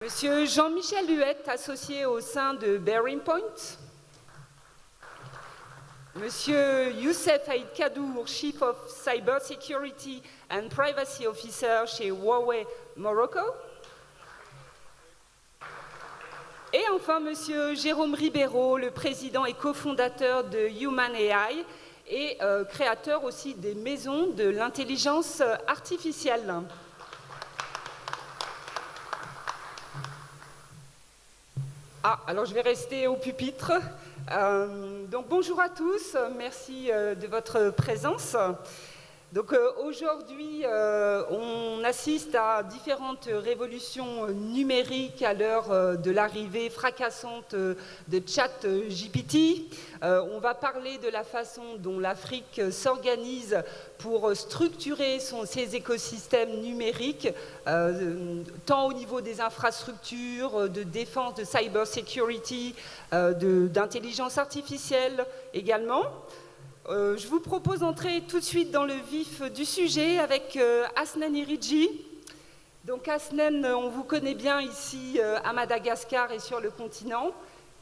Monsieur Jean-Michel Huette, associé au sein de Bearing Point. Monsieur Youssef Aïd Kadour, Chief of Cyber Security and Privacy Officer chez Huawei Morocco. Et enfin, Monsieur Jérôme Ribeiro, le président et cofondateur de Human AI et créateur aussi des maisons de l'intelligence artificielle. Ah, alors je vais rester au pupitre. Donc bonjour à tous, merci de votre présence. Donc aujourd'hui, on assiste à différentes révolutions numériques à l'heure de l'arrivée fracassante de ChatGPT. On va parler de la façon dont l'Afrique s'organise pour structurer ses écosystèmes numériques, tant au niveau des infrastructures, de défense, de cyber security, d'intelligence artificielle également. Je vous propose d'entrer tout de suite dans le vif du sujet avec Hasnen Iridji. Donc Hasnen, on vous connaît bien ici à Madagascar et sur le continent,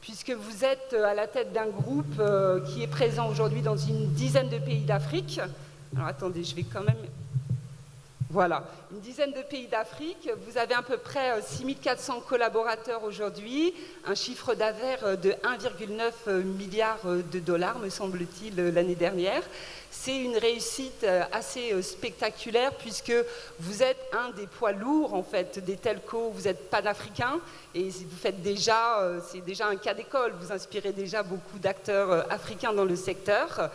puisque vous êtes à la tête d'un groupe qui est présent aujourd'hui dans une dizaine de pays d'Afrique. Alors attendez, je vais quand même... Voilà, une dizaine de pays d'Afrique. Vous avez à peu près 6400 collaborateurs aujourd'hui, un chiffre d'affaires de 1,9 milliard de dollars, me semble-t-il, l'année dernière. C'est une réussite assez spectaculaire puisque vous êtes un des poids lourds en fait des telcos. Vous êtes panafricain et vous faites déjà, c'est déjà un cas d'école. Vous inspirez déjà beaucoup d'acteurs africains dans le secteur.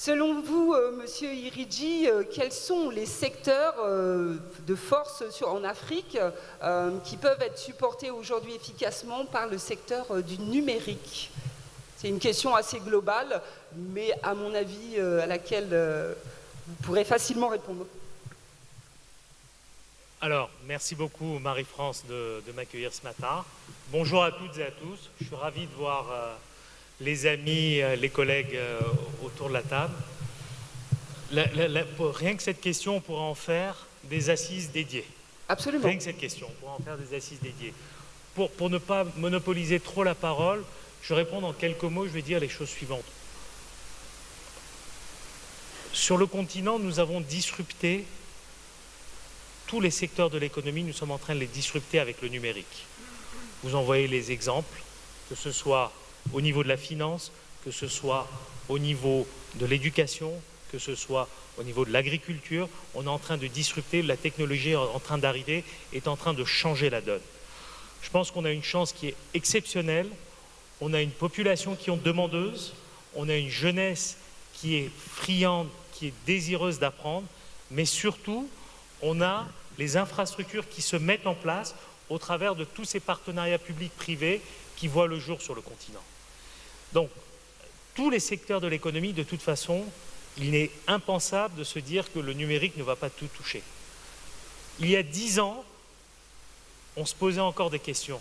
Selon vous, Monsieur Iridji, quels sont les secteurs de force en Afrique qui peuvent être supportés aujourd'hui efficacement par le secteur du numérique? C'est une question assez globale, mais à mon avis, à laquelle vous pourrez facilement répondre. Alors, merci beaucoup Marie-France de m'accueillir ce matin. Bonjour à toutes et à tous. Je suis ravi de voir les amis, les collègues autour de la table. Rien que cette question, on pourrait en faire des assises dédiées. Absolument. Rien que cette question, on pourrait en faire des assises dédiées. Pour ne pas monopoliser trop la parole, je réponds en quelques mots, je vais dire les choses suivantes. Sur le continent, nous avons disrupté tous les secteurs de l'économie, nous sommes en train de les disrupter avec le numérique. Vous en voyez les exemples, que ce soit au niveau de la finance, que ce soit au niveau de l'éducation, que ce soit au niveau de l'agriculture, on est en train de disrupter, la technologie est en train d'arriver, est en train de changer la donne. Je pense qu'on a une chance qui est exceptionnelle, on a une population qui est demandeuse, on a une jeunesse qui est friande, qui est désireuse d'apprendre, mais surtout, on a les infrastructures qui se mettent en place au travers de tous ces partenariats publics-privés qui voient le jour sur le continent. Donc, tous les secteurs de l'économie, de toute façon, il est impensable de se dire que le numérique ne va pas tout toucher. Il y a 10 ans, on se posait encore des questions,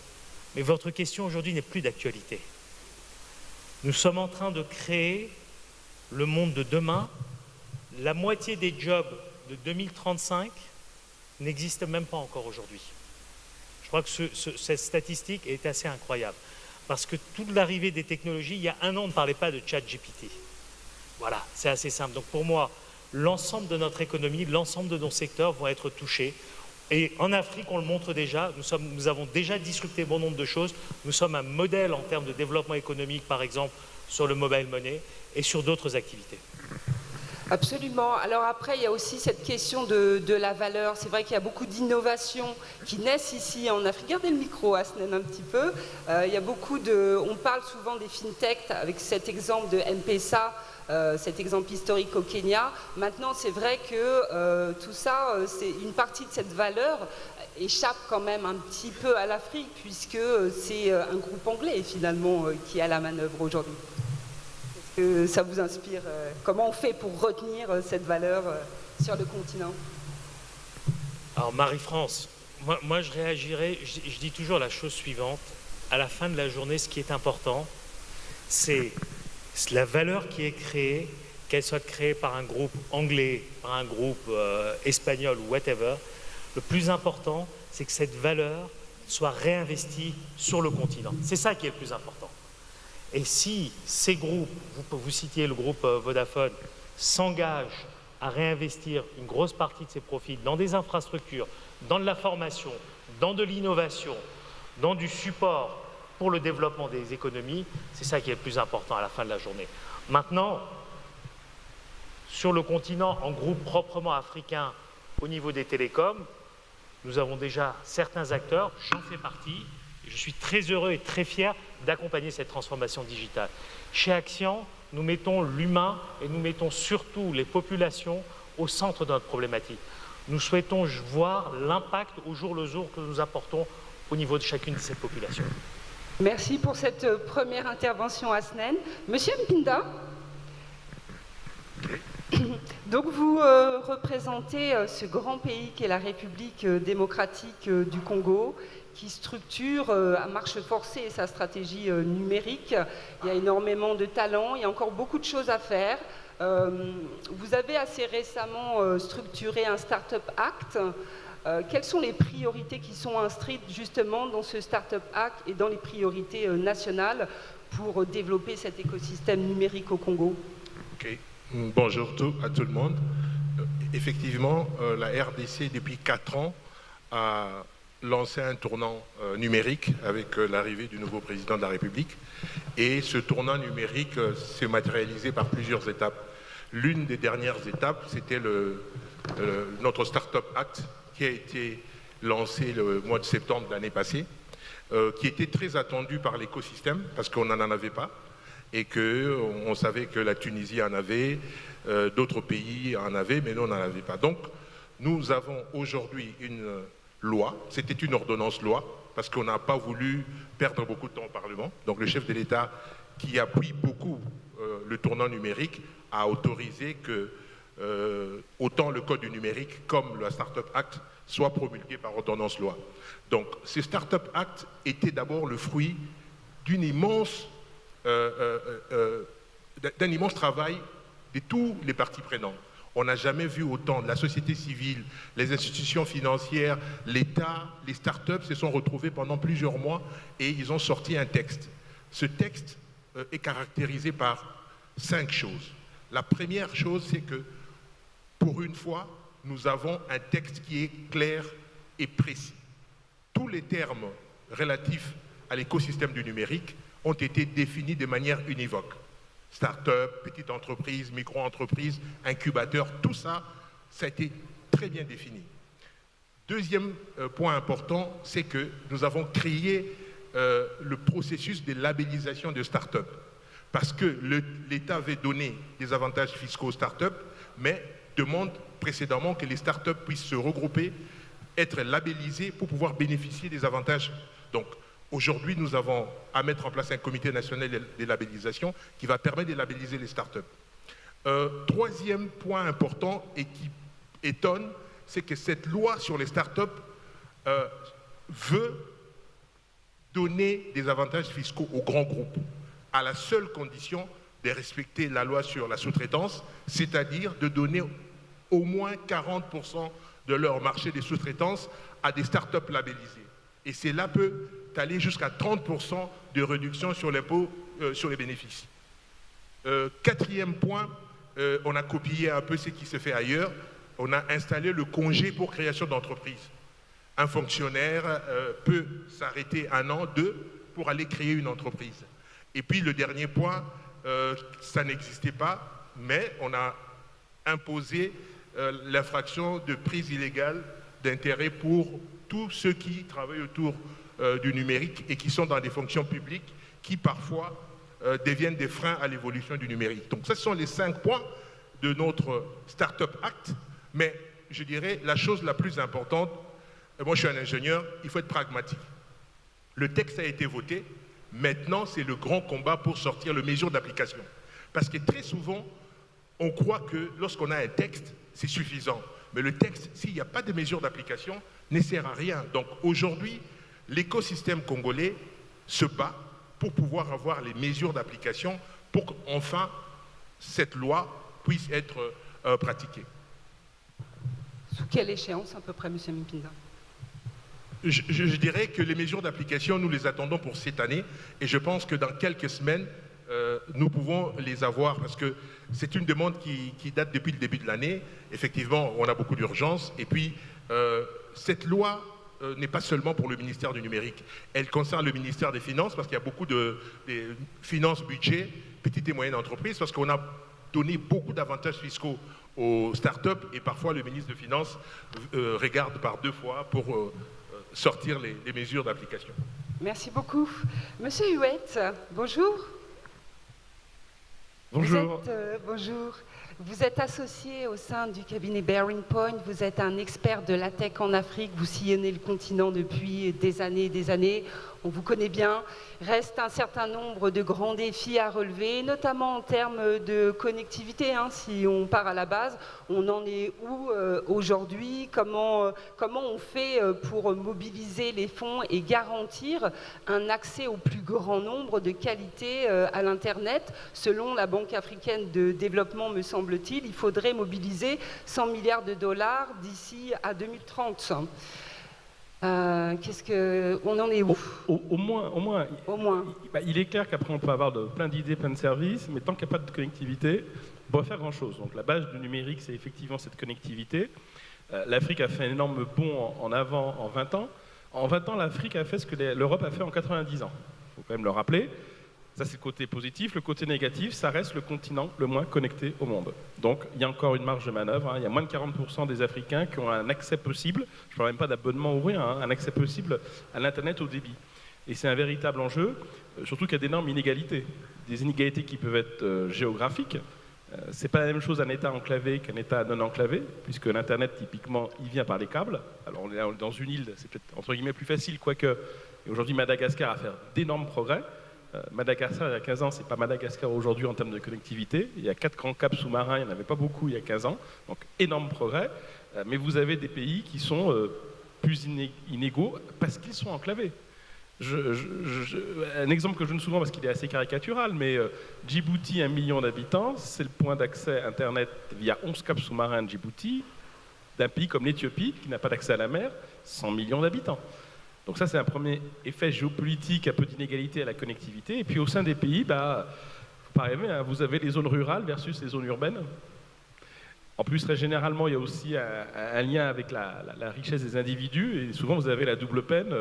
mais votre question aujourd'hui n'est plus d'actualité. Nous sommes en train de créer le monde de demain. La moitié des jobs de 2035 n'existent même pas encore aujourd'hui. Je crois que cette statistique est assez incroyable. Parce que toute l'arrivée des technologies, il y a un an, on ne parlait pas de ChatGPT. Voilà, c'est assez simple. Donc pour moi, l'ensemble de notre économie, l'ensemble de nos secteurs vont être touchés. Et en Afrique, on le montre déjà, nous avons déjà disrupté bon nombre de choses. Nous sommes un modèle en termes de développement économique, par exemple, sur le mobile money et sur d'autres activités. Absolument. Alors après, il y a aussi cette question de la valeur. C'est vrai qu'il y a beaucoup d'innovations qui naissent ici en Afrique. Gardez le micro, Hasnen, un petit peu. Il y a beaucoup on parle souvent des fintech avec cet exemple de M-Pesa, cet exemple historique au Kenya. Maintenant, c'est vrai que tout ça, c'est une partie de cette valeur échappe quand même un petit peu à l'Afrique puisque c'est un groupe anglais finalement qui est à la manœuvre aujourd'hui. Que ça vous inspire? Comment on fait pour retenir cette valeur sur le continent? Alors Marie-France, moi je réagirais, je dis toujours la chose suivante. À la fin de la journée, ce qui est important, c'est la valeur qui est créée, qu'elle soit créée par un groupe anglais, par un groupe espagnol ou whatever. Le plus important, c'est que cette valeur soit réinvesti sur le continent. C'est ça qui est le plus important. Et si ces groupes, vous citiez le groupe Vodafone, s'engagent à réinvestir une grosse partie de ses profits dans des infrastructures, dans de la formation, dans de l'innovation, dans du support pour le développement des économies, c'est ça qui est le plus important à la fin de la journée. Maintenant, sur le continent, en groupe proprement africain, au niveau des télécoms, nous avons déjà certains acteurs, j'en fais partie, et je suis très heureux et très fier d'accompagner cette transformation digitale. Chez Axian, nous mettons l'humain et nous mettons surtout les populations au centre de notre problématique. Nous souhaitons voir l'impact au jour le jour que nous apportons au niveau de chacune de ces populations. Merci pour cette première intervention, Hasnen. Monsieur Mpinda, donc vous représentez ce grand pays qu'est la République démocratique du Congo, qui structure à marche forcée sa stratégie numérique. Il y a énormément de talents, il y a encore beaucoup de choses à faire. Vous avez assez récemment structuré un Startup Act. Quelles sont les priorités qui sont inscrites justement dans ce Startup Act et dans les priorités nationales pour développer cet écosystème numérique au Congo? Okay. Bonjour à tout le monde. Effectivement, la RDC, depuis 4 ans, a lancé un tournant numérique avec l'arrivée du nouveau président de la République. Et ce tournant numérique s'est matérialisé par plusieurs étapes. L'une des dernières étapes, c'était notre Startup Act qui a été lancé le mois de septembre de l'année passée, qui était très attendu par l'écosystème parce qu'on n'en avait pas et qu'on savait que la Tunisie en avait, d'autres pays en avaient, mais nous, on n'en avait pas. Donc, nous avons aujourd'hui une loi, c'était une ordonnance loi, parce qu'on n'a pas voulu perdre beaucoup de temps au Parlement. Donc, le chef de l'État, qui appuie beaucoup le tournant numérique, a autorisé que autant le code du numérique comme le Startup Act soient promulgués par ordonnance loi. Donc, ce Startup Act était d'abord le fruit d'un immense travail de tous les parties prenantes. On n'a jamais vu autant de la société civile, les institutions financières, l'État, les startups se sont retrouvés pendant plusieurs mois et ils ont sorti un texte. Ce texte est caractérisé par 5 choses. La première chose, c'est que pour une fois, nous avons un texte qui est clair et précis. Tous les termes relatifs à l'écosystème du numérique ont été définis de manière univoque. Start-up, petite entreprise, micro-entreprise, incubateur, tout ça, ça a été très bien défini. Deuxième point important, c'est que nous avons créé le processus de labellisation de start-up. Parce que l'État avait donné des avantages fiscaux aux start-up, mais demande précédemment que les start-up puissent se regrouper, être labellisées pour pouvoir bénéficier des avantages. Donc, aujourd'hui, nous avons à mettre en place un comité national de labellisation qui va permettre de labelliser les start-up. Troisième point important et qui étonne, c'est que cette loi sur les start-up veut donner des avantages fiscaux aux grands groupes, à la seule condition de respecter la loi sur la sous-traitance, c'est-à-dire de donner au moins 40% de leur marché des sous-traitances à des start-up labellisées. Et cela peut aller jusqu'à 30% de réduction sur l'impôt sur les bénéfices. Quatrième point, on a copié un peu ce qui se fait ailleurs. On a installé le congé pour création d'entreprise. Un fonctionnaire peut s'arrêter 1 an, 2, pour aller créer une entreprise. Et puis le dernier point, ça n'existait pas, mais on a imposé l'infraction de prise illégale d'intérêt pour tous ceux qui travaillent autour du numérique et qui sont dans des fonctions publiques qui parfois deviennent des freins à l'évolution du numérique. Donc ce sont les 5 points de notre Startup Act, mais je dirais la chose la plus importante, moi je suis un ingénieur, il faut être pragmatique. Le texte a été voté, maintenant c'est le grand combat pour sortir les mesures d'application. Parce que très souvent, on croit que lorsqu'on a un texte, c'est suffisant. Mais le texte, s'il n'y a pas de mesures d'application, ne sert à rien. Donc aujourd'hui, l'écosystème congolais se bat pour pouvoir avoir les mesures d'application pour qu'enfin cette loi puisse être pratiquée. Sous quelle échéance à peu près, M. Mpinda? Je dirais que les mesures d'application, nous les attendons pour cette année et je pense que dans quelques semaines, nous pouvons les avoir parce que c'est une demande qui date depuis le début de l'année. Effectivement, on a beaucoup d'urgence et puis cette loi n'est pas seulement pour le ministère du numérique. Elle concerne le ministère des Finances parce qu'il y a beaucoup de finances, budget, petites et moyennes entreprises parce qu'on a donné beaucoup d'avantages fiscaux aux startups et parfois le ministre des Finances regarde par 2 fois pour sortir les mesures d'application. Merci beaucoup. Monsieur Huette, bonjour. Bonjour. Bonjour. Vous êtes associé au sein du cabinet Bearing Point, vous êtes un expert de la tech en Afrique, vous sillonnez le continent depuis des années et des années, on vous connaît bien. Reste un certain nombre de grands défis à relever, notamment en termes de connectivité. Si on part à la base, on en est où aujourd'hui? Comment on fait pour mobiliser les fonds et garantir un accès au plus grand nombre de qualité à l'Internet? Selon la Banque africaine de développement, me semble-t-il, il faudrait mobiliser 100 milliards de dollars d'ici à 2030. On en est où? Au moins. Il est clair qu'après on peut avoir plein d'idées, plein de services, mais tant qu'il n'y a pas de connectivité, on ne peut pas faire grand-chose. Donc la base du numérique, c'est effectivement cette connectivité. L'Afrique a fait un énorme bond en avant en 20 ans. En 20 ans, l'Afrique a fait ce que l'Europe a fait en 90 ans. Il faut quand même le rappeler. Ça, c'est le côté positif. Le côté négatif, ça reste le continent le moins connecté au monde. Donc, il y a encore une marge de manœuvre. Il y a moins de 40% des Africains qui ont un accès possible, je ne parle même pas d'abonnement ou rien, un accès possible à l'Internet au débit. Et c'est un véritable enjeu, surtout qu'il y a d'énormes inégalités. Des inégalités qui peuvent être géographiques. C'est pas la même chose un État enclavé qu'un État non enclavé, puisque l'Internet, typiquement, il vient par les câbles. Alors, on est dans une île, c'est peut-être entre guillemets plus facile, quoique. Et aujourd'hui, Madagascar a fait d'énormes progrès. Madagascar, il y a 15 ans, c'est pas Madagascar aujourd'hui en termes de connectivité. Il y a 4 grands câbles sous-marins, il n'y en avait pas beaucoup il y a 15 ans. Donc, énorme progrès. Mais vous avez des pays qui sont plus inégaux parce qu'ils sont enclavés. Un exemple que je donne souvent parce qu'il est assez caricatural, mais Djibouti, 1 million d'habitants, c'est le point d'accès Internet via 11 câbles sous-marins de Djibouti, d'un pays comme l'Éthiopie, qui n'a pas d'accès à la mer, 100 millions d'habitants. Donc ça, c'est un premier effet géopolitique, un peu d'inégalité à la connectivité. Et puis au sein des pays, faut pas rêver, vous avez les zones rurales versus les zones urbaines. En plus, très généralement, il y a aussi un lien avec la richesse des individus. Et souvent, vous avez la double peine.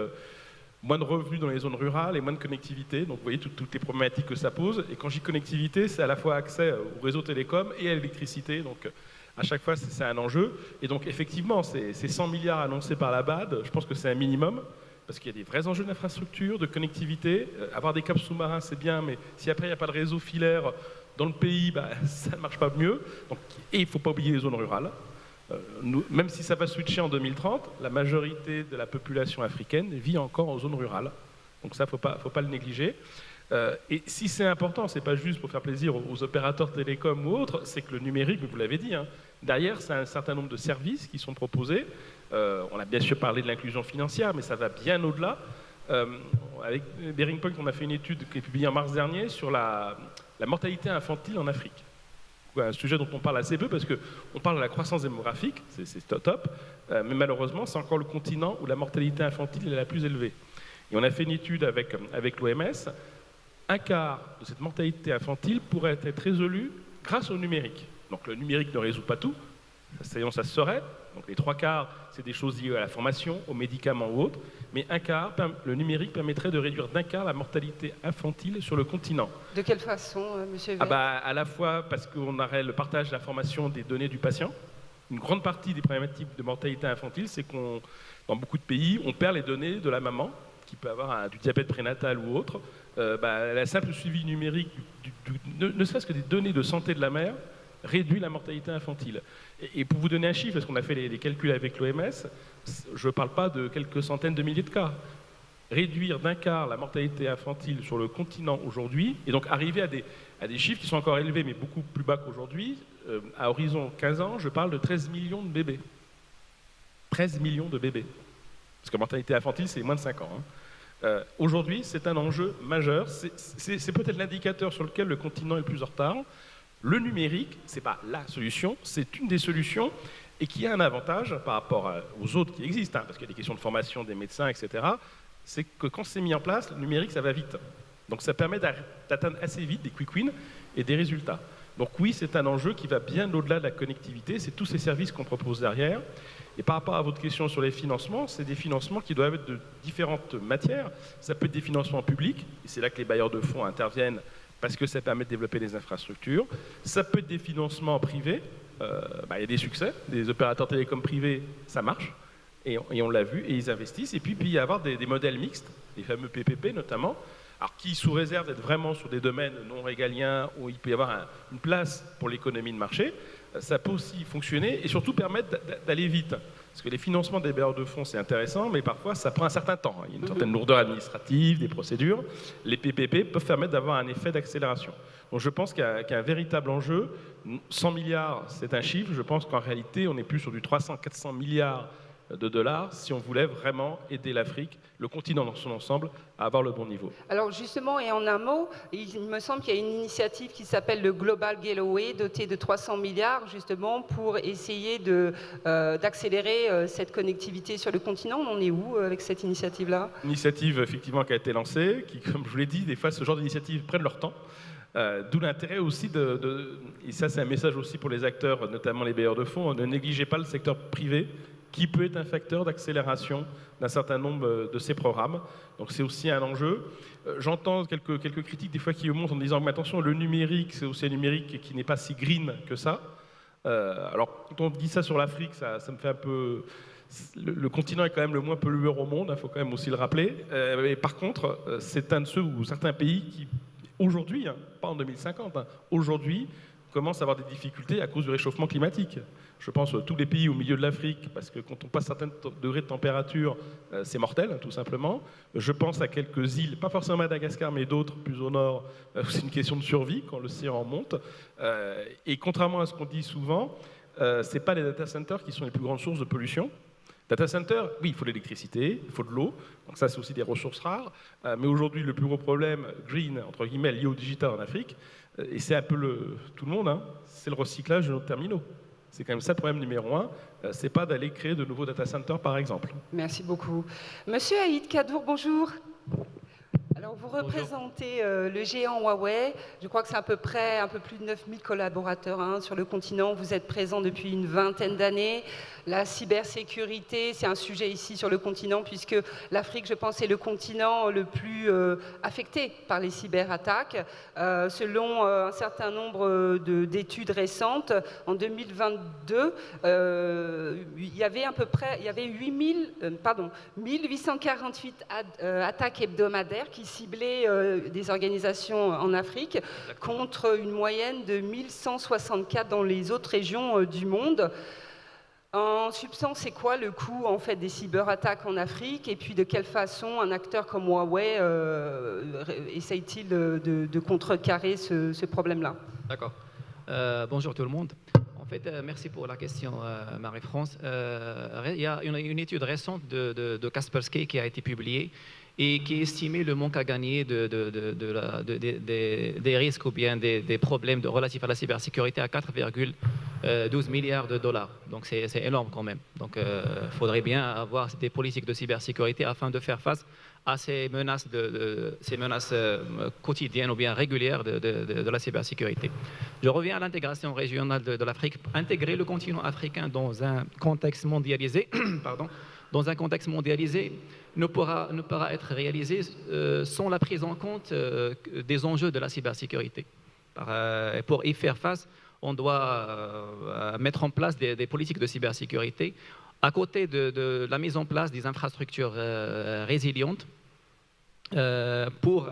Moins de revenus dans les zones rurales et moins de connectivité. Donc vous voyez toutes les problématiques que ça pose. Et quand je dis connectivité, c'est à la fois accès au réseau télécom et à l'électricité. Donc à chaque fois, c'est un enjeu. Et donc effectivement, ces 100 milliards annoncés par la BAD, je pense que c'est un minimum. Parce qu'il y a des vrais enjeux d'infrastructure, de connectivité. Avoir des câbles sous-marins, c'est bien, mais si après il n'y a pas de réseau filaire dans le pays, ça ne marche pas mieux. Donc, et il ne faut pas oublier les zones rurales. Même si ça va switcher en 2030, la majorité de la population africaine vit encore en zone rurale. Donc ça, il ne faut pas le négliger. Et si c'est important, ce n'est pas juste pour faire plaisir aux opérateurs télécoms ou autres, c'est que le numérique, vous l'avez dit, derrière, c'est un certain nombre de services qui sont proposés. On a bien sûr parlé de l'inclusion financière, mais ça va bien au-delà. Avec Bearing Point, on a fait une étude qui est publiée en mars dernier sur la mortalité infantile en Afrique. Un sujet dont on parle assez peu parce qu'on parle de la croissance démographique, c'est top, mais malheureusement, c'est encore le continent où la mortalité infantile est la plus élevée. Et on a fait une étude avec l'OMS. Un quart de cette mortalité infantile pourrait être résolu grâce au numérique. Donc le numérique ne résout pas tout, ça se saurait. Donc les 3 quarts, c'est des choses liées à la formation, aux médicaments ou autres. Mais un quart, le numérique permettrait de réduire d'1 quart la mortalité infantile sur le continent. De quelle façon, monsieur Huette? À la fois parce qu'on aurait le partage d'informations des données du patient. Une grande partie des problématiques de mortalité infantile, c'est qu'on, dans beaucoup de pays, on perd les données de la maman, qui peut avoir du diabète prénatal ou autre. La simple suivi numérique, ne serait-ce que des données de santé de la mère, réduit la mortalité infantile. Et pour vous donner un chiffre, parce qu'on a fait les calculs avec l'OMS, je ne parle pas de quelques centaines de milliers de cas. Réduire d'1 quart la mortalité infantile sur le continent aujourd'hui, et donc arriver à des chiffres qui sont encore élevés, mais beaucoup plus bas qu'aujourd'hui, à horizon 15 ans, je parle de 13 millions de bébés. 13 millions de bébés. Parce que la mortalité infantile, c'est moins de 5 ans. Aujourd'hui, c'est un enjeu majeur. C'est peut-être l'indicateur sur lequel le continent est le plus en retard. Le numérique, ce n'est pas la solution, c'est une des solutions, et qui a un avantage par rapport aux autres qui existent, parce qu'il y a des questions de formation des médecins, etc., c'est que quand c'est mis en place, le numérique, ça va vite. Donc ça permet d'atteindre assez vite des quick wins et des résultats. Donc oui, c'est un enjeu qui va bien au-delà de la connectivité, c'est tous ces services qu'on propose derrière. Et par rapport à votre question sur les financements, c'est des financements qui doivent être de différentes matières. Ça peut être des financements publics, et c'est là que les bailleurs de fonds interviennent parce que ça permet de développer des infrastructures. Ça peut être des financements privés, il y a des succès, des opérateurs télécoms privés, ça marche, et on l'a vu, et ils investissent. Et puis il y a avoir des modèles mixtes, les fameux PPP notamment, alors qui, sous réserve d'être vraiment sur des domaines non régaliens où il peut y avoir une place pour l'économie de marché, ça peut aussi fonctionner et surtout permettre d'aller vite. Parce que les financements des bailleurs de fonds, c'est intéressant, mais parfois, ça prend un certain temps. Il y a une certaine lourdeur administrative, des procédures. Les PPP peuvent permettre d'avoir un effet d'accélération. Donc je pense qu'il y a un véritable enjeu. 100 milliards, c'est un chiffre. Je pense qu'en réalité, on est plus sur du 300-400 milliards de dollars si on voulait vraiment aider l'Afrique, le continent dans son ensemble, à avoir le bon niveau. Alors justement, et en un mot, il me semble qu'il y a une initiative qui s'appelle le Global Gateway, dotée de 300 milliards, justement, pour essayer d'accélérer cette connectivité sur le continent. On en est où avec cette initiative-là? Une initiative, effectivement, qui a été lancée, qui, comme je vous l'ai dit, des fois, ce genre d'initiatives prennent leur temps. D'où l'intérêt aussi et ça c'est un message aussi pour les acteurs, notamment les bailleurs de fonds, ne négligez pas le secteur privé, qui peut être un facteur d'accélération d'un certain nombre de ces programmes. Donc c'est aussi un enjeu. J'entends quelques critiques des fois qui montent en disant mais attention, le numérique, c'est aussi un numérique qui n'est pas si green que ça. Alors quand on dit ça sur l'Afrique, ça me fait un peu... Le continent est quand même le moins pollueur au monde, il faut quand même aussi le rappeler. Mais par contre, c'est un de ceux où certains pays qui, aujourd'hui, pas en 2050, aujourd'hui, commencent à avoir des difficultés à cause du réchauffement climatique. Je pense à tous les pays au milieu de l'Afrique, parce que quand on passe certains degrés de température, c'est mortel, tout simplement. Je pense à quelques îles, pas forcément Madagascar, mais d'autres plus au nord, où c'est une question de survie quand l'océan monte. Et contrairement à ce qu'on dit souvent, ce n'est pas les data centers qui sont les plus grandes sources de pollution. Data center, oui, il faut de l'électricité, il faut de l'eau, donc ça c'est aussi des ressources rares, mais aujourd'hui le plus gros problème green, entre guillemets, lié au digital en Afrique, et c'est un peu tout le monde, c'est le recyclage de nos terminaux. C'est quand même ça le problème numéro un, c'est pas d'aller créer de nouveaux data centers par exemple. Merci beaucoup. Monsieur Aïd Kadour, bonjour. Alors vous représentez le géant Huawei, je crois que c'est à peu près un peu plus de 9000 collaborateurs sur le continent, vous êtes présent depuis une vingtaine d'années. La cybersécurité, c'est un sujet ici sur le continent puisque l'Afrique, je pense, est le continent le plus affecté par les cyberattaques. Selon un certain nombre d'études récentes, en 2022, il y avait 1848 attaques hebdomadaires qui ciblaient des organisations en Afrique contre une moyenne de 1164 dans les autres régions du monde. En substance, c'est quoi le coût en fait, des cyberattaques en Afrique et puis de quelle façon un acteur comme Huawei essaye-t-il de contrecarrer ce problème-là? D'accord. Bonjour tout le monde. En fait, merci pour la question, Marie-France. Il y a une étude récente de Kaspersky qui a été publiée et qui estimait le manque à gagner des risques ou bien des problèmes relatifs à la cybersécurité à 4,12 milliards de dollars. Donc c'est énorme quand même. Donc il faudrait bien avoir des politiques de cybersécurité afin de faire face à ces menaces, quotidiennes ou bien régulières de la cybersécurité. Je reviens à l'intégration régionale de l'Afrique. Intégrer le continent africain dans un contexte mondialisé, dans un contexte mondialisé ne pourra être réalisé sans la prise en compte des enjeux de la cybersécurité. Pour y faire face, on doit mettre en place des politiques de cybersécurité à côté de la mise en place des infrastructures résilientes pour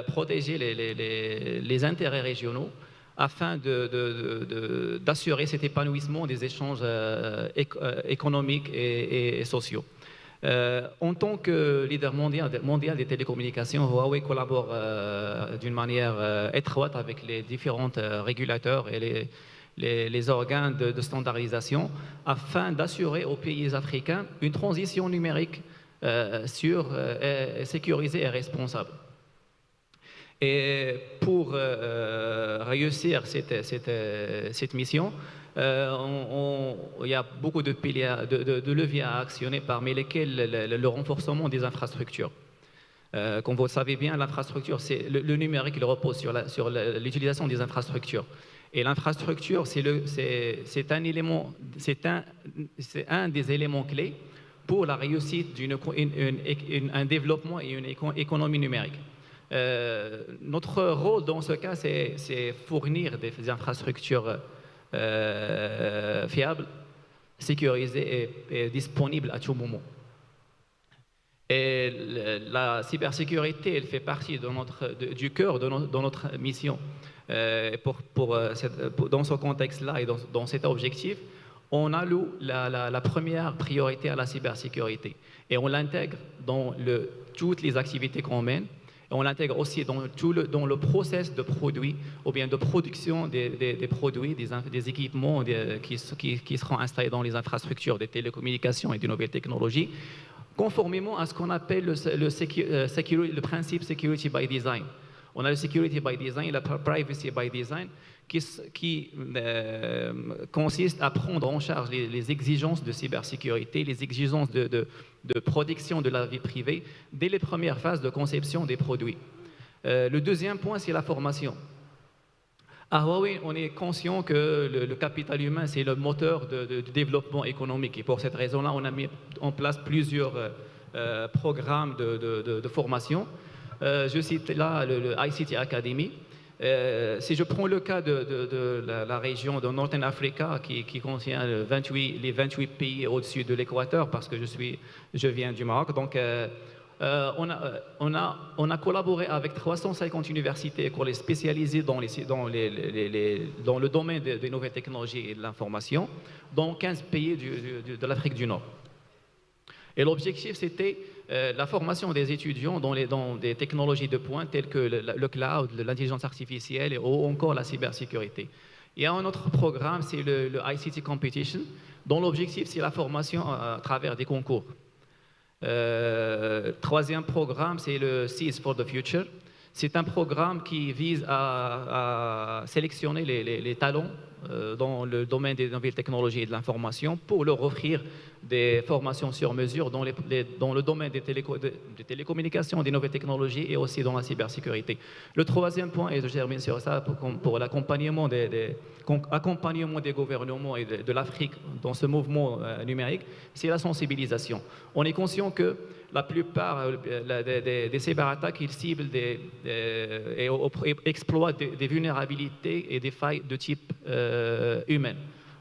protéger les intérêts régionaux afin d'assurer cet épanouissement des échanges économiques et sociaux. En tant que leader mondial des télécommunications, Huawei collabore d'une manière étroite avec les différents régulateurs et les organes de standardisation afin d'assurer aux pays africains une transition numérique sûre, sécurisée et responsable. Et pour réussir cette mission, il y a beaucoup de piliers, de leviers à actionner, parmi lesquels le renforcement des infrastructures. Comme vous le savez bien, l'infrastructure, c'est le numérique, il repose sur l'utilisation des infrastructures. Et l'infrastructure, c'est un des éléments clés pour la réussite d'un développement et une économie numérique. Notre rôle dans ce cas, c'est fournir des infrastructures fiables, sécurisées et disponibles à tout moment. Et la cybersécurité, elle fait partie du cœur de notre mission. Dans ce contexte-là et dans cet objectif, on alloue la première priorité à la cybersécurité. Et on l'intègre dans toutes les activités qu'on mène. Et on l'intègre aussi dans le process de produits ou bien de production des produits, des équipements qui seront installés dans les infrastructures des télécommunications et des nouvelles technologies, conformément à ce qu'on appelle le principe Security by Design. On a le Security by Design et la Privacy by Design qui consiste à prendre en charge les exigences de cybersécurité, les exigences de protection de la vie privée dès les premières phases de conception des produits. Le deuxième point, c'est la formation. À Huawei, on est conscient que le capital humain, c'est le moteur de développement économique. Et pour cette raison-là, on a mis en place plusieurs programmes de formation. Je cite là le ICT Academy. Si je prends le cas de la région de Northern Africa, qui contient les 28 pays au-dessus de l'équateur, parce que je viens du Maroc, donc on a collaboré avec 350 universités et écoles spécialisées dans le domaine des nouvelles technologies et de l'information, dans 15 pays de l'Afrique du Nord. Et l'objectif, c'était la formation des étudiants dans des technologies de pointe telles que le cloud, l'intelligence artificielle ou encore la cybersécurité. Il y a un autre programme, c'est le ICT Competition, dont l'objectif, c'est la formation à travers des concours. Troisième programme, c'est le Seeds for the Future. C'est un programme qui vise à sélectionner les talents dans le domaine des nouvelles technologies et de l'information pour leur offrir des formations sur mesure dans le domaine des télécommunications, des nouvelles technologies et aussi dans la cybersécurité. Le troisième point, et je termine sur ça, pour l'accompagnement des gouvernements et de l'Afrique dans ce mouvement numérique, c'est la sensibilisation. On est conscient que la plupart des cyberattaques, ils ciblent et exploitent des vulnérabilités et des failles de type humain.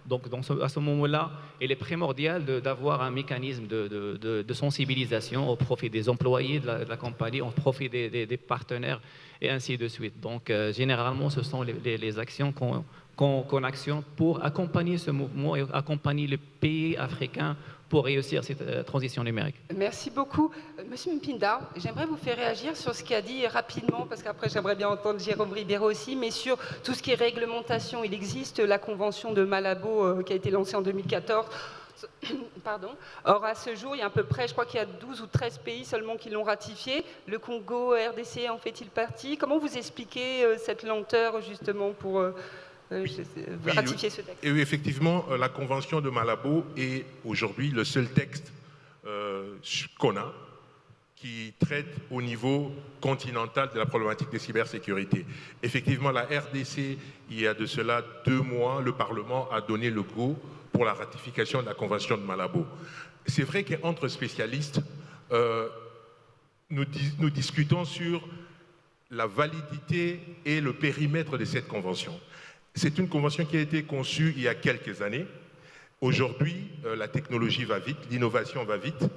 Donc à ce moment-là, il est primordial d'avoir un mécanisme de sensibilisation au profit des employés de la compagnie, au profit des partenaires et ainsi de suite. Donc généralement, ce sont les actions qu'on actionne pour accompagner ce mouvement et accompagner les pays africains pour réussir cette transition numérique. Merci beaucoup. Monsieur Mpinda, j'aimerais vous faire réagir sur ce qu'a dit rapidement, parce qu'après j'aimerais bien entendre Jérôme Ribeiro aussi, mais sur tout ce qui est réglementation. Il existe la convention de Malabo qui a été lancée en 2014. Pardon. Or, à ce jour, il y a à peu près, je crois qu'il y a 12 ou 13 pays seulement qui l'ont ratifié. Le Congo, RDC en fait-il partie? Comment vous expliquez cette lenteur, justement, pour ratifier ce texte? Et oui, effectivement, la convention de Malabo est aujourd'hui le seul texte qu'on a qui traite au niveau continental de la problématique de cybersécurité. Effectivement, la RDC, il y a de cela 2 mois, le Parlement a donné le go pour la ratification de la convention de Malabo. C'est vrai qu'entre spécialistes, nous discutons sur la validité et le périmètre de cette convention. C'est une convention qui a été conçue il y a quelques années. Aujourd'hui, la technologie va vite, l'innovation va vite,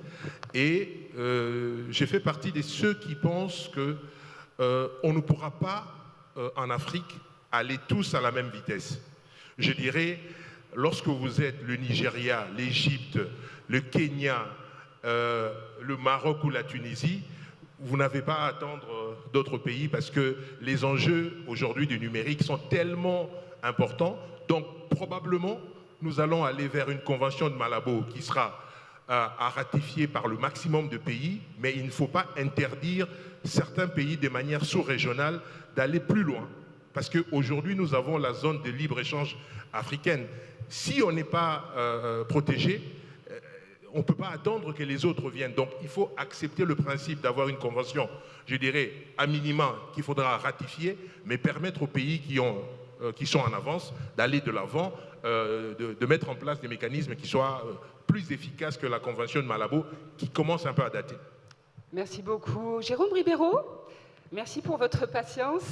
et je fais partie de ceux qui pensent qu'on ne pourra pas, en Afrique, aller tous à la même vitesse. Je dirais, lorsque vous êtes le Nigeria, l'Égypte, le Kenya, le Maroc ou la Tunisie, vous n'avez pas à attendre d'autres pays parce que les enjeux aujourd'hui du numérique sont tellement importants. Donc, probablement, nous allons aller vers une convention de Malabo qui sera à ratifier par le maximum de pays, mais il ne faut pas interdire certains pays de manière sous-régionale d'aller plus loin. Parce qu'aujourd'hui, nous avons la zone de libre-échange africaine. Si on n'est pas protégé, on ne peut pas attendre que les autres viennent. Donc, il faut accepter le principe d'avoir une convention, je dirais, à minima, qu'il faudra ratifier, mais permettre aux pays qui sont en avance d'aller de l'avant, de mettre en place des mécanismes qui soient plus efficaces que la Convention de Malabo, qui commence un peu à dater. Merci beaucoup. Jérôme Ribeiro, merci pour votre patience.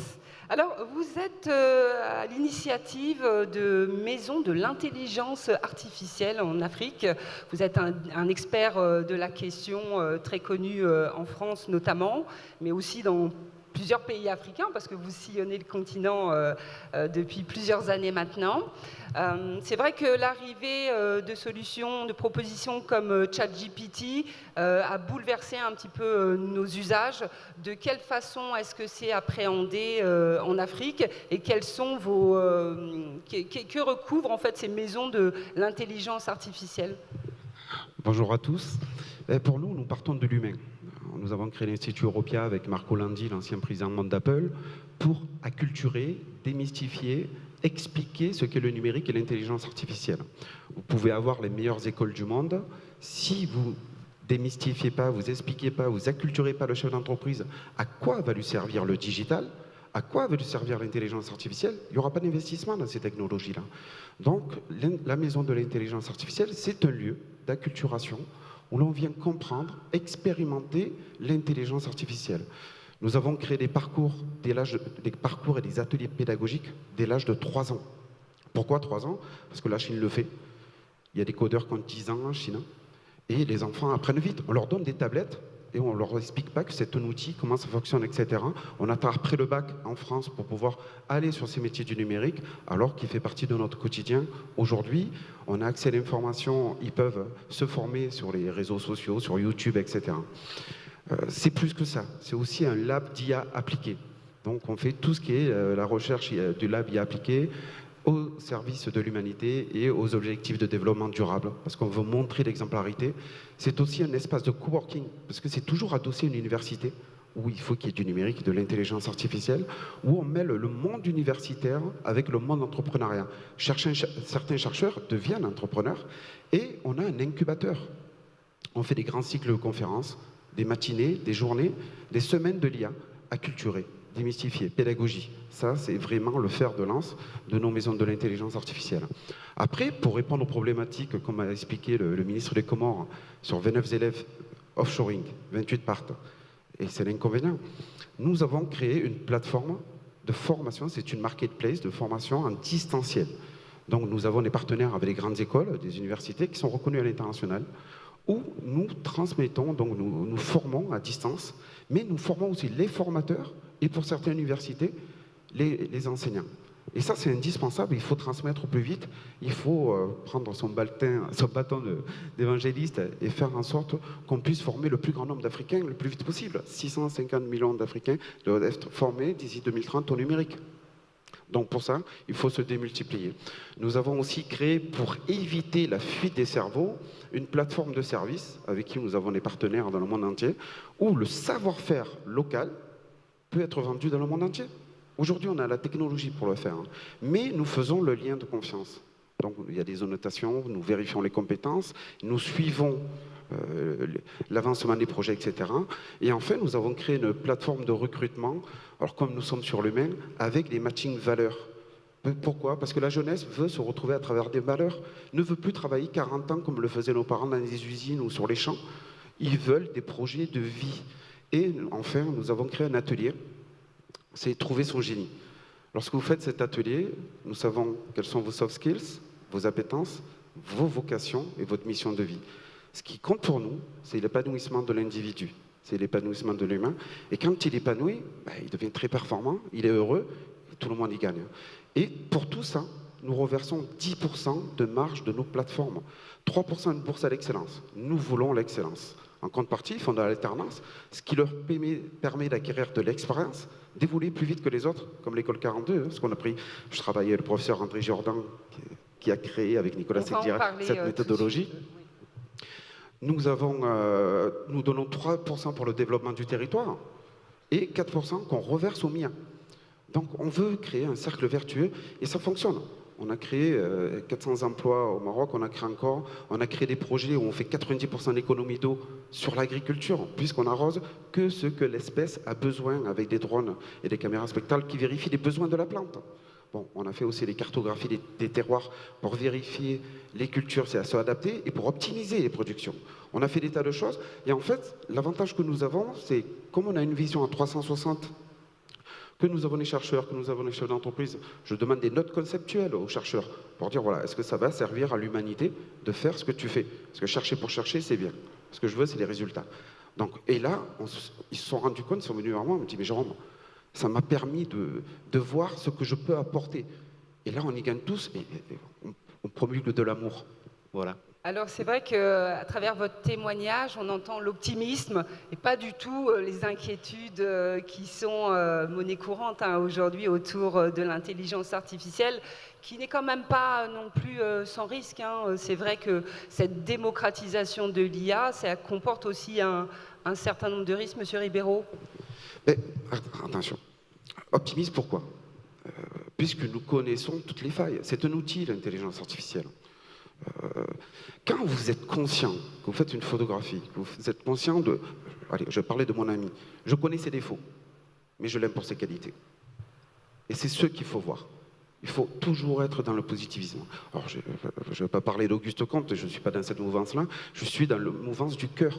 Alors, vous êtes à l'initiative de Maison de l'intelligence artificielle en Afrique. Vous êtes un expert de la question très connu en France notamment, mais aussi dans plusieurs pays africains, parce que vous sillonnez le continent depuis plusieurs années maintenant. C'est vrai que l'arrivée de solutions, de propositions comme ChatGPT a bouleversé un petit peu nos usages. De quelle façon est-ce que c'est appréhendé en Afrique et quels sont que recouvrent en fait ces maisons de l'intelligence artificielle? Bonjour à tous. Pour nous, nous partons de l'humain. Nous avons créé l'Institut Europia avec Marco Landi, l'ancien président d'Apple, pour acculturer, démystifier, expliquer ce qu'est le numérique et l'intelligence artificielle. Vous pouvez avoir les meilleures écoles du monde. Si vous démystifiez pas, vous expliquez pas, vous acculturez pas le chef d'entreprise à quoi va lui servir le digital, à quoi va lui servir l'intelligence artificielle, il n'y aura pas d'investissement dans ces technologies-là. Donc, la maison de l'intelligence artificielle, c'est un lieu d'acculturation où l'on vient comprendre, expérimenter l'intelligence artificielle. Nous avons créé des parcours et des ateliers pédagogiques dès l'âge de 3 ans. Pourquoi 3 ans? Parce que la Chine le fait. Il y a des codeurs qui ont 10 ans en Chine. Et les enfants apprennent vite. On leur donne des tablettes et on ne leur explique pas que c'est un outil, comment ça fonctionne, etc. On attend après le bac en France pour pouvoir aller sur ces métiers du numérique, alors qu'il fait partie de notre quotidien. Aujourd'hui, on a accès à l'information, ils peuvent se former sur les réseaux sociaux, sur YouTube, etc. C'est plus que ça, c'est aussi un lab d'IA appliqué. Donc on fait tout ce qui est la recherche du lab IA appliqué, au service de l'humanité et aux objectifs de développement durable, parce qu'on veut montrer l'exemplarité. C'est aussi un espace de coworking, parce que c'est toujours adossé à une université, où il faut qu'il y ait du numérique, de l'intelligence artificielle, où on mêle le monde universitaire avec le monde entrepreneuriat. Certains chercheurs deviennent entrepreneurs, et on a un incubateur. On fait des grands cycles de conférences, des matinées, des journées, des semaines de l'IA acculturées, démystifier, pédagogie. Ça, c'est vraiment le fer de lance de nos maisons de l'intelligence artificielle. Après, pour répondre aux problématiques, comme a expliqué le ministre des Comores, sur 29 élèves offshoring, 28 partent, et c'est l'inconvénient, nous avons créé une plateforme de formation, c'est une marketplace de formation en distanciel. Donc nous avons des partenaires avec les grandes écoles, des universités qui sont reconnues à l'international, où nous transmettons, donc nous formons à distance, mais nous formons aussi les formateurs et pour certaines universités, les enseignants. Et ça, c'est indispensable, il faut transmettre au plus vite, il faut prendre son bâton d'évangéliste et faire en sorte qu'on puisse former le plus grand nombre d'Africains le plus vite possible. 650 millions d'Africains doivent être formés d'ici 2030 au numérique. Donc pour ça, il faut se démultiplier. Nous avons aussi créé, pour éviter la fuite des cerveaux, une plateforme de services avec qui nous avons des partenaires dans le monde entier, où le savoir-faire local peut être vendu dans le monde entier. Aujourd'hui, on a la technologie pour le faire, mais nous faisons le lien de confiance. Donc il y a des annotations, nous vérifions les compétences, nous suivons l'avancement des projets, etc. Et enfin, nous avons créé une plateforme de recrutement, alors comme nous sommes sur l'humain, avec des matching valeurs. Pourquoi? Parce que la jeunesse veut se retrouver à travers des valeurs, ne veut plus travailler 40 ans comme le faisaient nos parents dans des usines ou sur les champs. Ils veulent des projets de vie. Et enfin, nous avons créé un atelier, c'est trouver son génie. Lorsque vous faites cet atelier, nous savons quels sont vos soft skills, vos appétences, vos vocations et votre mission de vie. Ce qui compte pour nous, c'est l'épanouissement de l'individu, c'est l'épanouissement de l'humain. Et quand il est épanoui, il devient très performant, il est heureux, et tout le monde y gagne. Et pour tout ça, nous reversons 10% de marge de nos plateformes, 3% de bourse à l'excellence. Nous voulons l'excellence. En contrepartie, ils font de l'alternance, ce qui leur permet d'acquérir de l'expérience, d'évoluer plus vite que les autres, comme l'école 42, ce qu'on a pris. Je travaillais avec le professeur André Jordan, qui a créé avec Nicolas Secdirac cette méthodologie. Nous donnons 3% pour le développement du territoire et 4% qu'on reverse au MIA. Donc on veut créer un cercle vertueux et ça fonctionne. On a créé 400 emplois au Maroc, on a créé des projets où on fait 90% d'économie d'eau sur l'agriculture, puisqu'on arrose que ce que l'espèce a besoin avec des drones et des caméras spectrales qui vérifient les besoins de la plante. Bon, on a fait aussi les cartographies des terroirs pour vérifier les cultures si elles sont adaptées et pour optimiser les productions. On a fait des tas de choses et en fait, l'avantage que nous avons, c'est comme on a une vision à 360, que nous avons des chercheurs, que nous avons des chefs d'entreprise, je demande des notes conceptuelles aux chercheurs pour dire, voilà, est-ce que ça va servir à l'humanité de faire ce que tu fais? Parce que chercher pour chercher, c'est bien. Ce que je veux, c'est les résultats. Donc, et là, ils se sont rendus compte, ils sont venus vers moi, ils m'ont dit, mais Jérôme, ça m'a permis de voir ce que je peux apporter. Et là, on y gagne tous et on promulgue de l'amour. Voilà. Alors c'est vrai qu'à travers votre témoignage, on entend l'optimisme et pas du tout les inquiétudes qui sont monnaie courante aujourd'hui autour de l'intelligence artificielle, qui n'est quand même pas non plus sans risque. C'est vrai que cette démocratisation de l'IA, ça comporte aussi un certain nombre de risques, Monsieur Ribeiro. Mais, attention, optimisme pourquoi? Puisque nous connaissons toutes les failles. C'est un outil, l'intelligence artificielle. Quand vous êtes conscient que vous faites une photographie, que vous êtes conscient de... Allez, je vais parler de mon ami. Je connais ses défauts, mais je l'aime pour ses qualités. Et c'est ce qu'il faut voir. Il faut toujours être dans le positivisme. Alors, je ne vais pas parler d'Auguste Comte, je ne suis pas dans cette mouvance-là, je suis dans la mouvance du cœur.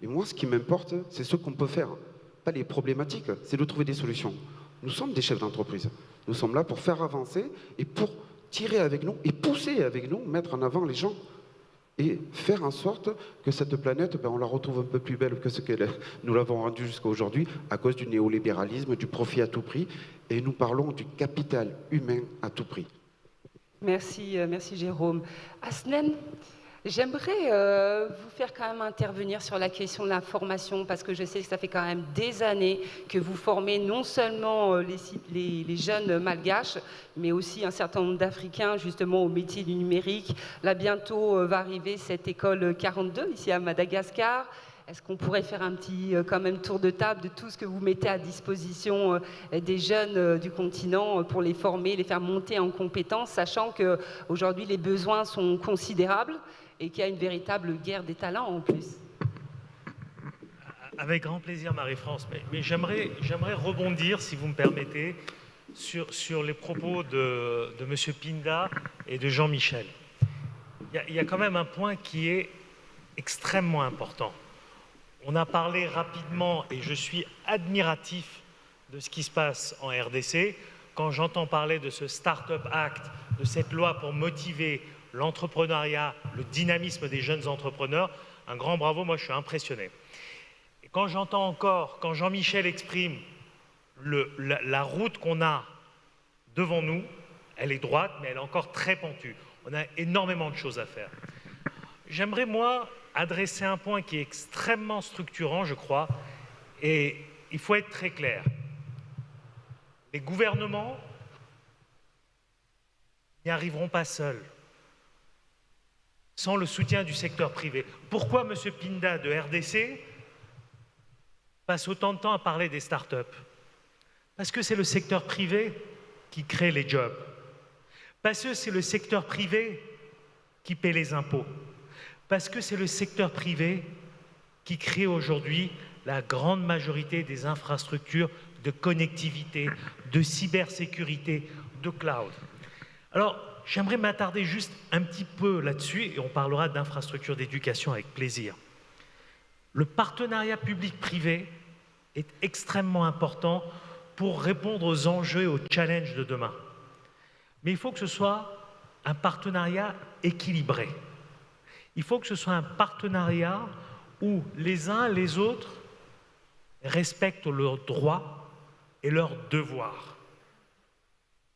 Et moi, ce qui m'importe, c'est ce qu'on peut faire. Pas les problématiques, c'est de trouver des solutions. Nous sommes des chefs d'entreprise. Nous sommes là pour faire avancer et pour tirer avec nous et pousser avec nous, mettre en avant les gens et faire en sorte que cette planète, on la retrouve un peu plus belle que ce que nous l'avons rendue jusqu'à aujourd'hui à cause du néolibéralisme, du profit à tout prix, et nous parlons du capital humain à tout prix. Merci, merci Jérôme. Asnen, j'aimerais vous faire quand même intervenir sur la question de la formation, parce que je sais que ça fait quand même des années que vous formez non seulement les jeunes malgaches, mais aussi un certain nombre d'Africains justement au métier du numérique. Là bientôt va arriver cette école 42 ici à Madagascar. Est-ce qu'on pourrait faire un petit quand même tour de table de tout ce que vous mettez à disposition des jeunes du continent pour les former, les faire monter en compétences, sachant qu'aujourd'hui les besoins sont considérables et qu'il y a une véritable guerre des talents en plus. Avec grand plaisir, Marie-France, mais j'aimerais rebondir, si vous me permettez, sur les propos de M. Pinda et de Jean-Michel. Il y a quand même un point qui est extrêmement important. On a parlé rapidement, et je suis admiratif de ce qui se passe en RDC, quand j'entends parler de ce Startup Act, de cette loi pour motiver l'entrepreneuriat, le dynamisme des jeunes entrepreneurs, un grand bravo, moi je suis impressionné. Et quand j'entends encore, quand Jean-Michel exprime la route qu'on a devant nous, elle est droite, mais elle est encore très pentue. On a énormément de choses à faire. J'aimerais, moi, adresser un point qui est extrêmement structurant, je crois, et il faut être très clair. Les gouvernements n'y arriveront pas seuls, sans le soutien du secteur privé. Pourquoi M. Pinda de RDC passe autant de temps à parler des startups? Parce que c'est le secteur privé qui crée les jobs. Parce que c'est le secteur privé qui paie les impôts. Parce que c'est le secteur privé qui crée aujourd'hui la grande majorité des infrastructures de connectivité, de cybersécurité, de cloud. Alors, j'aimerais m'attarder juste un petit peu là-dessus, et on parlera d'infrastructures d'éducation avec plaisir. Le partenariat public-privé est extrêmement important pour répondre aux enjeux et aux challenges de demain. Mais il faut que ce soit un partenariat équilibré. Il faut que ce soit un partenariat où les uns les autres respectent leurs droits et leurs devoirs.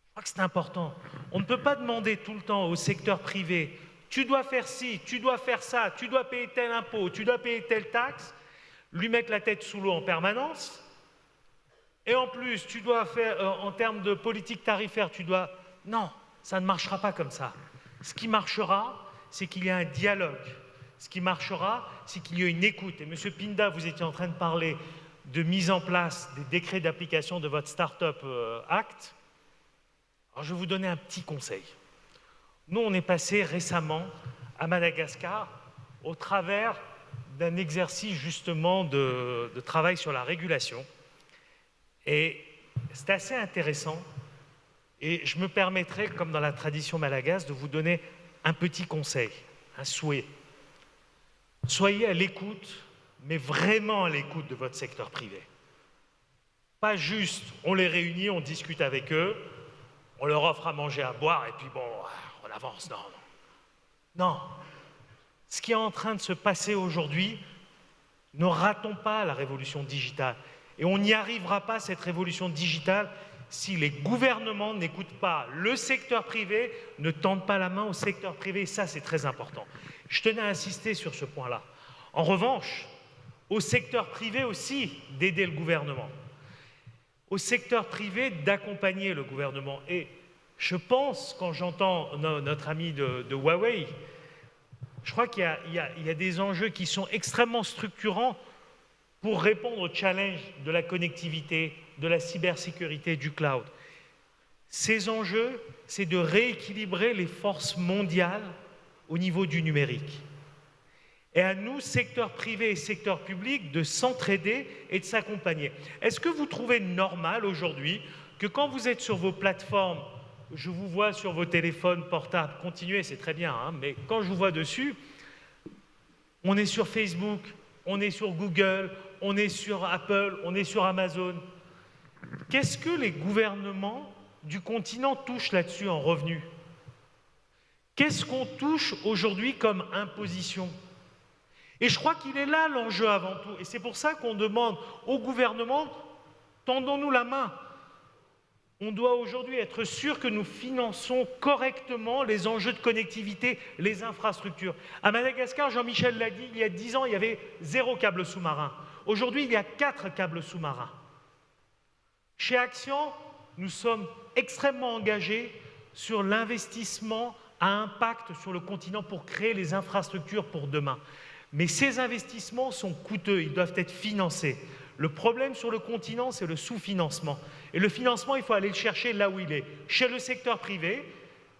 Je crois que c'est important. On ne peut pas demander tout le temps au secteur privé « tu dois faire ci, tu dois faire ça, tu dois payer tel impôt, tu dois payer telle taxe », lui mettre la tête sous l'eau en permanence. Et en plus, tu dois faire, en termes de politique tarifaire, tu dois... Non, ça ne marchera pas comme ça. Ce qui marchera, c'est qu'il y a un dialogue. Ce qui marchera, c'est qu'il y ait une écoute. Et M. Pinda, vous étiez en train de parler de mise en place des décrets d'application de votre Startup Act. Alors, je vais vous donner un petit conseil. Nous, on est passé récemment à Madagascar au travers d'un exercice justement de travail sur la régulation. Et c'est assez intéressant. Et je me permettrai, comme dans la tradition malagasy, de vous donner un petit conseil, un souhait. Soyez à l'écoute, mais vraiment à l'écoute de votre secteur privé. Pas juste, on les réunit, on discute avec eux, on leur offre à manger, à boire, et puis bon, on avance. Non, non. Non. Ce qui est en train de se passer aujourd'hui, ne ratons pas la révolution digitale. Et on n'y arrivera pas, cette révolution digitale, si les gouvernements n'écoutent pas le secteur privé, ne tendent pas la main au secteur privé. Et ça, c'est très important. Je tenais à insister sur ce point-là. En revanche, au secteur privé aussi d'aider le gouvernement. Au secteur privé d'accompagner le gouvernement. Et je pense, quand j'entends notre ami de Huawei, je crois qu'il y a des enjeux qui sont extrêmement structurants pour répondre au challenge de la connectivité, de la cybersécurité, du cloud. Ces enjeux, c'est de rééquilibrer les forces mondiales au niveau du numérique. Et à nous, secteur privé et secteur public, de s'entraider et de s'accompagner. Est-ce que vous trouvez normal aujourd'hui que quand vous êtes sur vos plateformes, je vous vois sur vos téléphones portables, continuez, c'est très bien, hein, mais quand je vous vois dessus, on est sur Facebook, on est sur Google, on est sur Apple, on est sur Amazon. Qu'est-ce que les gouvernements du continent touchent là-dessus en revenus? Qu'est-ce qu'on touche aujourd'hui comme imposition? Et je crois qu'il est là l'enjeu avant tout. Et c'est pour ça qu'on demande au gouvernement, tendons-nous la main. On doit aujourd'hui être sûr que nous finançons correctement les enjeux de connectivité, les infrastructures. À Madagascar, Jean-Michel l'a dit, il y a 10 ans, il y avait 0 câble sous-marin. Aujourd'hui, il y a 4 câbles sous-marins. Chez Axian, nous sommes extrêmement engagés sur l'investissement à impact sur le continent pour créer les infrastructures pour demain. Mais ces investissements sont coûteux, ils doivent être financés. Le problème sur le continent, c'est le sous-financement. Et le financement, il faut aller le chercher là où il est. Chez le secteur privé,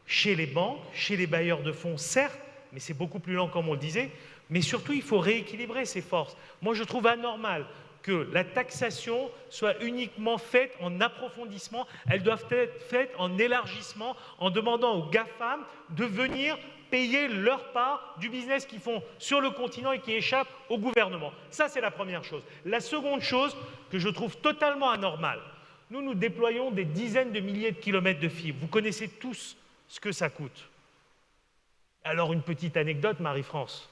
chez les banques, chez les bailleurs de fonds, certes, mais c'est beaucoup plus lent comme on le disait, mais surtout, il faut rééquilibrer ces forces. Moi, je trouve anormal que la taxation soit uniquement faite en approfondissement, elles doivent être faites en élargissement, en demandant aux GAFAM de venir payer leur part du business qu'ils font sur le continent et qui échappe au gouvernement. Ça, c'est la première chose. La seconde chose que je trouve totalement anormale, nous déployons des dizaines de milliers de kilomètres de fibres. Vous connaissez tous ce que ça coûte. Alors, une petite anecdote, Marie-France.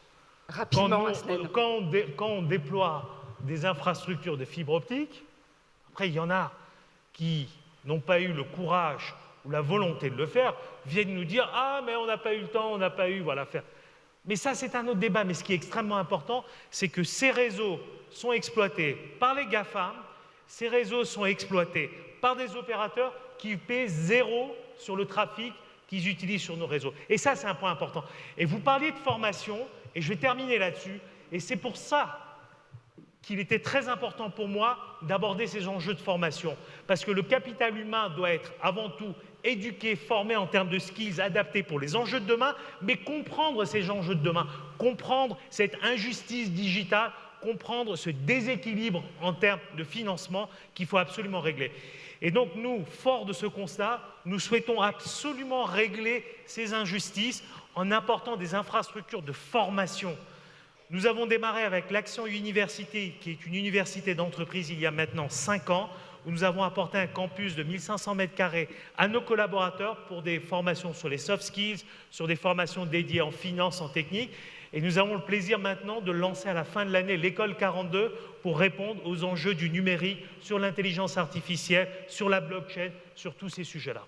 Rapidement, quand on déploie des infrastructures de fibre optique, après, il y en a qui n'ont pas eu le courage ou la volonté de le faire, viennent nous dire « Ah, mais on n'a pas eu le temps, on n'a pas eu, voilà, faire. » Mais ça, c'est un autre débat. Mais ce qui est extrêmement important, c'est que ces réseaux sont exploités par les GAFAM, ces réseaux sont exploités par des opérateurs qui paient 0 sur le trafic qu'ils utilisent sur nos réseaux. Et ça, c'est un point important. Et vous parliez de formation, et je vais terminer là-dessus, et c'est pour ça qu'il était très important pour moi d'aborder ces enjeux de formation. Parce que le capital humain doit être avant tout éduqué, formé en termes de skills adaptés pour les enjeux de demain, mais comprendre ces enjeux de demain, comprendre cette injustice digitale, comprendre ce déséquilibre en termes de financement qu'il faut absolument régler. Et donc nous, forts de ce constat, nous souhaitons absolument régler ces injustices en apportant des infrastructures de formation. Nous avons démarré avec l'Axian University, qui est une université d'entreprise il y a maintenant 5 ans, où nous avons apporté un campus de 1500 m² à nos collaborateurs pour des formations sur les soft skills, sur des formations dédiées en finance, en technique. Et nous avons le plaisir maintenant de lancer à la fin de l'année l'école 42 pour répondre aux enjeux du numérique, sur l'intelligence artificielle, sur la blockchain, sur tous ces sujets-là.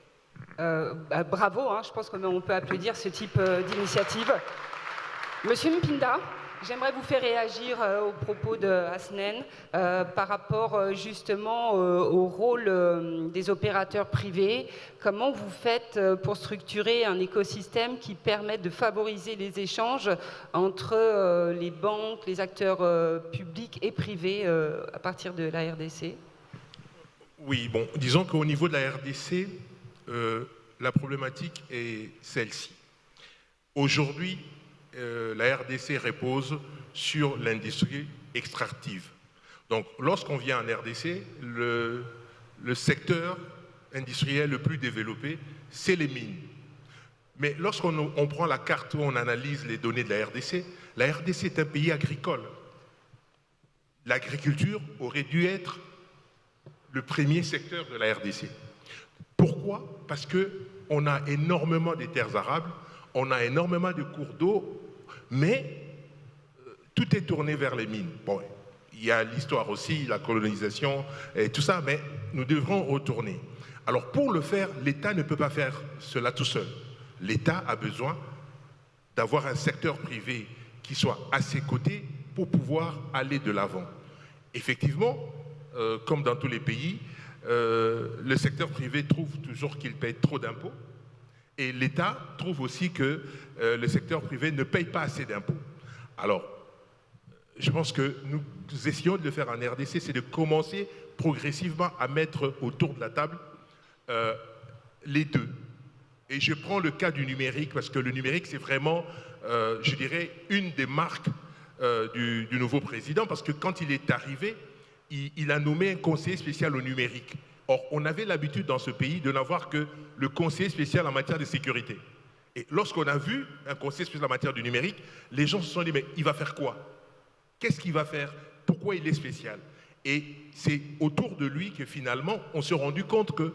Bravo, hein, je pense qu'on peut applaudir ce type d'initiative. Monsieur Mpinda, J'aimerais vous faire réagir aux propos de Hasnen par rapport justement au rôle des opérateurs privés. Comment vous faites pour structurer un écosystème qui permette de favoriser les échanges entre les banques, les acteurs publics et privés à partir de la RDC? Oui, bon, disons qu'au niveau de la RDC, la problématique est celle-ci. Aujourd'hui, la RDC repose sur l'industrie extractive. Donc, lorsqu'on vient en RDC, le secteur industriel le plus développé, c'est les mines. Mais lorsqu'on prend la carte où on analyse les données de la RDC est un pays agricole. L'agriculture aurait dû être le premier secteur de la RDC. Pourquoi? Parce qu'on a énormément de terres arables, on a énormément de cours d'eau, mais tout est tourné vers les mines. Bon, il y a l'histoire aussi, la colonisation et tout ça, mais nous devrons retourner. Alors pour le faire, l'État ne peut pas faire cela tout seul. L'État a besoin d'avoir un secteur privé qui soit à ses côtés pour pouvoir aller de l'avant. Effectivement, comme dans tous les pays, le secteur privé trouve toujours qu'il paye trop d'impôts et l'État trouve aussi que le secteur privé ne paye pas assez d'impôts. Alors, je pense que nous essayons de le faire en RDC, c'est de commencer progressivement à mettre autour de la table les deux. Et je prends le cas du numérique, parce que le numérique, c'est vraiment, je dirais, une des marques du nouveau président, parce que quand il est arrivé, il a nommé un conseiller spécial au numérique. Or, on avait l'habitude dans ce pays de n'avoir que le conseiller spécial en matière de sécurité. Et lorsqu'on a vu un conseiller spécial en matière du numérique, les gens se sont dit, mais il va faire quoi? Qu'est-ce qu'il va faire? Pourquoi il est spécial? Et c'est autour de lui que finalement, on s'est rendu compte que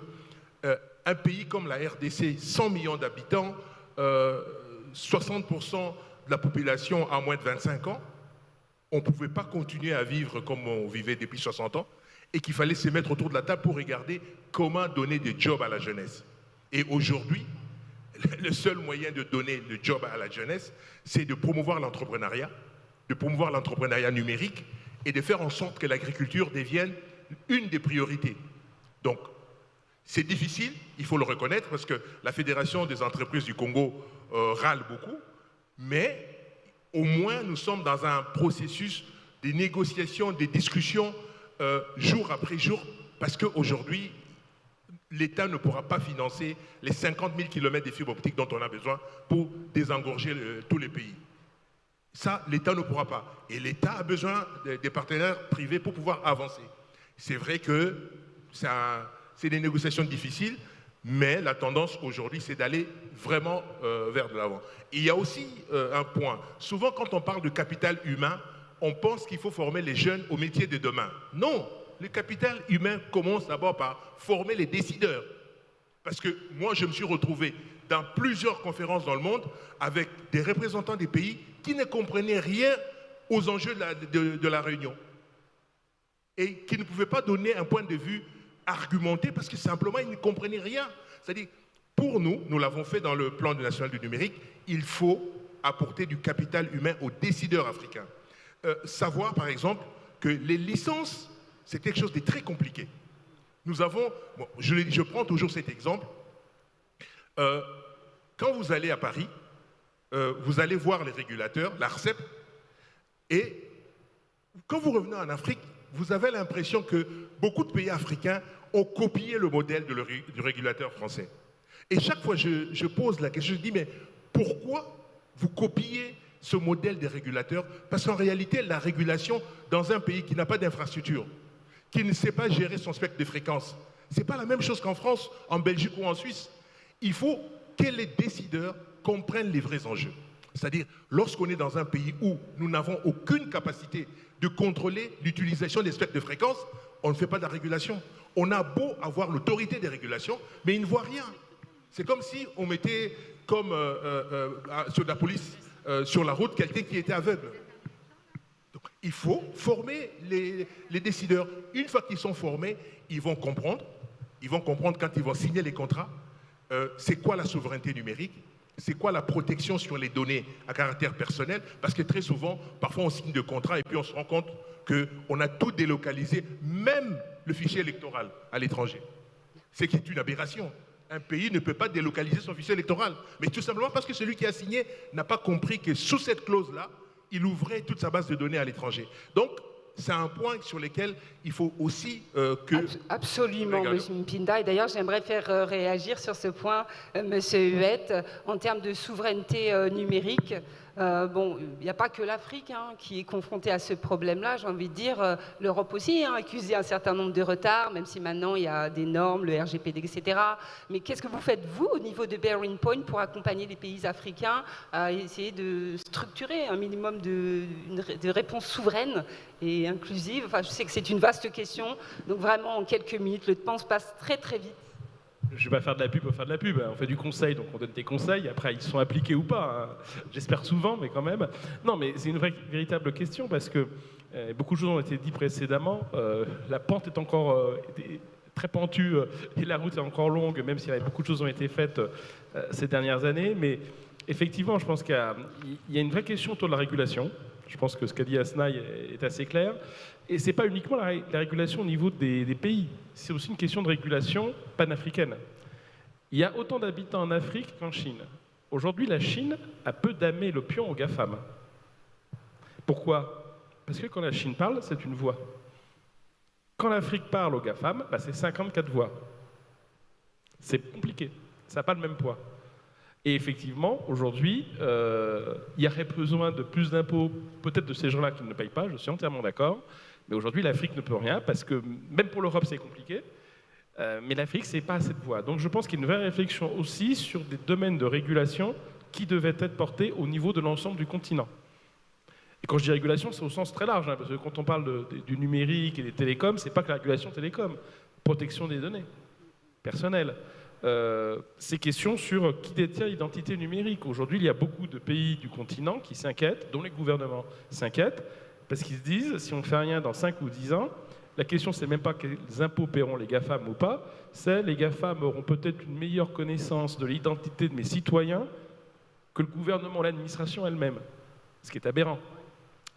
un pays comme la RDC, 100 millions d'habitants, 60% de la population a moins de 25 ans, on ne pouvait pas continuer à vivre comme on vivait depuis 60 ans et qu'il fallait se mettre autour de la table pour regarder comment donner des jobs à la jeunesse. Et aujourd'hui, le seul moyen de donner le job à la jeunesse, c'est de promouvoir l'entrepreneuriat numérique et de faire en sorte que l'agriculture devienne une des priorités. Donc, c'est difficile, il faut le reconnaître, parce que la Fédération des entreprises du Congo râle beaucoup, mais au moins nous sommes dans un processus de négociation, de discussions jour après jour, parce qu'aujourd'hui, l'État ne pourra pas financer les 50 000 km de fibres optiques dont on a besoin pour désengorger tous les pays. Ça, l'État ne pourra pas. Et l'État a besoin des partenaires privés pour pouvoir avancer. C'est vrai que c'est des négociations difficiles, mais la tendance aujourd'hui, c'est d'aller vraiment vers de l'avant. Il y a aussi un point. Souvent, quand on parle de capital humain, on pense qu'il faut former les jeunes au métier de demain. Non, le capital humain commence d'abord par former les décideurs. Parce que moi, je me suis retrouvé dans plusieurs conférences dans le monde avec des représentants des pays qui ne comprenaient rien aux enjeux de la réunion et qui ne pouvaient pas donner un point de vue argumenté parce que simplement ils ne comprenaient rien. C'est-à-dire, pour nous, nous l'avons fait dans le plan national du numérique, il faut apporter du capital humain aux décideurs africains. Savoir par exemple que les licences, c'est quelque chose de très compliqué. Nous avons, bon, je prends toujours cet exemple, quand vous allez à Paris, vous allez voir les régulateurs, l'ARCEP, et quand vous revenez en Afrique, vous avez l'impression que beaucoup de pays africains ont copié le modèle du régulateur français. Et chaque fois, je pose la question, je dis, mais pourquoi vous copiez ce modèle des régulateurs? Parce qu'en réalité, la régulation dans un pays qui n'a pas d'infrastructure, qui ne sait pas gérer son spectre de fréquences, ce n'est pas la même chose qu'en France, en Belgique ou en Suisse. Il faut que les décideurs comprennent les vrais enjeux. C'est-à-dire, lorsqu'on est dans un pays où nous n'avons aucune capacité de contrôler l'utilisation des spectres de fréquences, on ne fait pas de la régulation. On a beau avoir l'autorité des régulations, mais ils ne voient rien. C'est comme si on mettait, comme sur la police, sur la route, quelqu'un qui était aveugle. Donc, il faut former les décideurs. Une fois qu'ils sont formés, ils vont comprendre quand ils vont signer les contrats, c'est quoi la souveraineté numérique, c'est quoi la protection sur les données à caractère personnel, parce que très souvent, parfois on signe de contrat et puis on se rend compte qu'on a tout délocalisé, même le fichier électoral à l'étranger. C'est qui est une aberration. Un pays ne peut pas délocaliser son fichier électoral, mais tout simplement parce que celui qui a signé n'a pas compris que sous cette clause-là, il ouvrait toute sa base de données à l'étranger. Donc, c'est un point sur lequel il faut aussi que... Absolument, M. Mpinda. Et d'ailleurs, j'aimerais faire réagir sur ce point, M. Huette, en termes de souveraineté numérique. Bon, il n'y a pas que l'Afrique qui est confrontée à ce problème-là. J'ai envie de dire, l'Europe aussi a accusé un certain nombre de retards, même si maintenant il y a des normes, le RGPD, etc. Mais qu'est-ce que vous faites, vous, au niveau de Bearing Point, pour accompagner les pays africains à essayer de structurer un minimum de réponses souveraines et inclusives? Enfin, je sais que c'est une vaste question, donc vraiment, en quelques minutes, le temps se passe très, très vite. Je ne vais pas faire de la pub pour faire de la pub. On fait du conseil, donc on donne des conseils. Après, ils sont appliqués ou pas. J'espère souvent, mais quand même. Non, mais c'est une véritable question parce que beaucoup de choses ont été dites précédemment. La pente est encore très pentue et la route est encore longue, même s'il y a beaucoup de choses ont été faites ces dernières années. Mais effectivement, je pense qu'il y a une vraie question autour de la régulation. Je pense que ce qu'a dit Asnaï est assez clair. Et ce n'est pas uniquement la régulation au niveau des pays, c'est aussi une question de régulation panafricaine. Il y a autant d'habitants en Afrique qu'en Chine. Aujourd'hui, la Chine a peu damé le pion aux GAFAM. Pourquoi? Parce que quand la Chine parle, c'est une voix. Quand l'Afrique parle aux GAFAM, c'est 54 voix. C'est compliqué, ça n'a pas le même poids. Et effectivement, aujourd'hui, il y aurait besoin de plus d'impôts, peut-être de ces gens-là qui ne payent pas, je suis entièrement d'accord. Mais aujourd'hui, l'Afrique ne peut rien, parce que même pour l'Europe, c'est compliqué. Mais l'Afrique, ce n'est pas à cette voie. Donc je pense qu'il y a une vraie réflexion aussi sur des domaines de régulation qui devaient être portés au niveau de l'ensemble du continent. Et quand je dis régulation, c'est au sens très large, parce que quand on parle du numérique et des télécoms, ce n'est pas que la régulation télécom, protection des données personnelles. Ces questions sur qui détient l'identité numérique. Aujourd'hui, il y a beaucoup de pays du continent qui s'inquiètent, dont les gouvernements s'inquiètent, parce qu'ils se disent, si on ne fait rien dans 5 ou 10 ans, la question, c'est même pas quels impôts paieront les GAFAM ou pas, c'est les GAFAM auront peut-être une meilleure connaissance de l'identité de mes citoyens que le gouvernement ou l'administration elle-même, ce qui est aberrant.